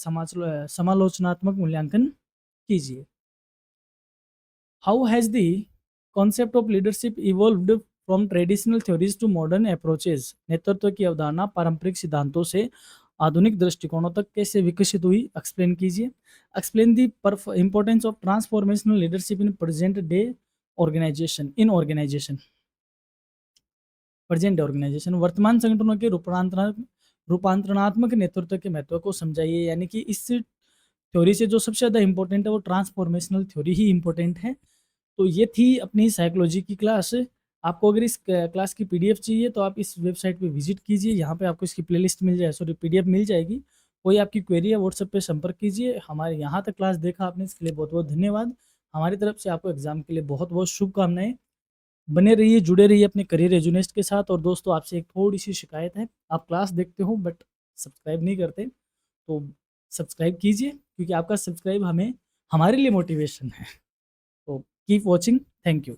समालोचनात्मक मूल्यांकन कीजिए। How has the concept of leadership evolved from traditional theories to modern approaches. नेतृत्व की अवधारणा पारंपरिक सिद्धांतों से आधुनिक दृष्टिकोणों तक कैसे विकसित हुई, एक्सप्लेन कीजिए। Explain the importance of transformational leadership in present day organisation present organisation. वर्तमान संगठनों के रूपांतरणात्मक नेतृत्व के महत्व को समझाइए। यानी कि इस थ्योरी से जो सबसे ज़्यादा इंपॉर्टेंट है वो ट्रांसफॉर्मेशनल थ्योरी ही इंपॉर्टेंट है। तो ये थी अपनी साइकोलॉजी की क्लास। आपको अगर इस क्लास की पीडीएफ चाहिए तो आप इस वेबसाइट पे विजिट कीजिए, यहाँ पे आपको इसकी प्लेलिस्ट मिल जाए, सॉरी पीडीएफ मिल जाएगी। कोई आपकी क्वेरी है व्हाट्सएप पे संपर्क कीजिए। हमारे यहाँ तक क्लास देखा आपने, इसके लिए बहुत बहुत धन्यवाद। हमारी तरफ से आपको एग्जाम के लिए बहुत बहुत शुभकामनाएं। बने रहिए, जुड़े रहिए अपने करियर एजुनेस्ट के साथ। और दोस्तों आपसे एक थोड़ी सी शिकायत है, आप क्लास देखते हो बट सब्सक्राइब नहीं करते, तो सब्सक्राइब कीजिए, क्योंकि आपका सब्सक्राइब हमारे लिए मोटिवेशन है। तो कीप वॉचिंग, थैंक यू।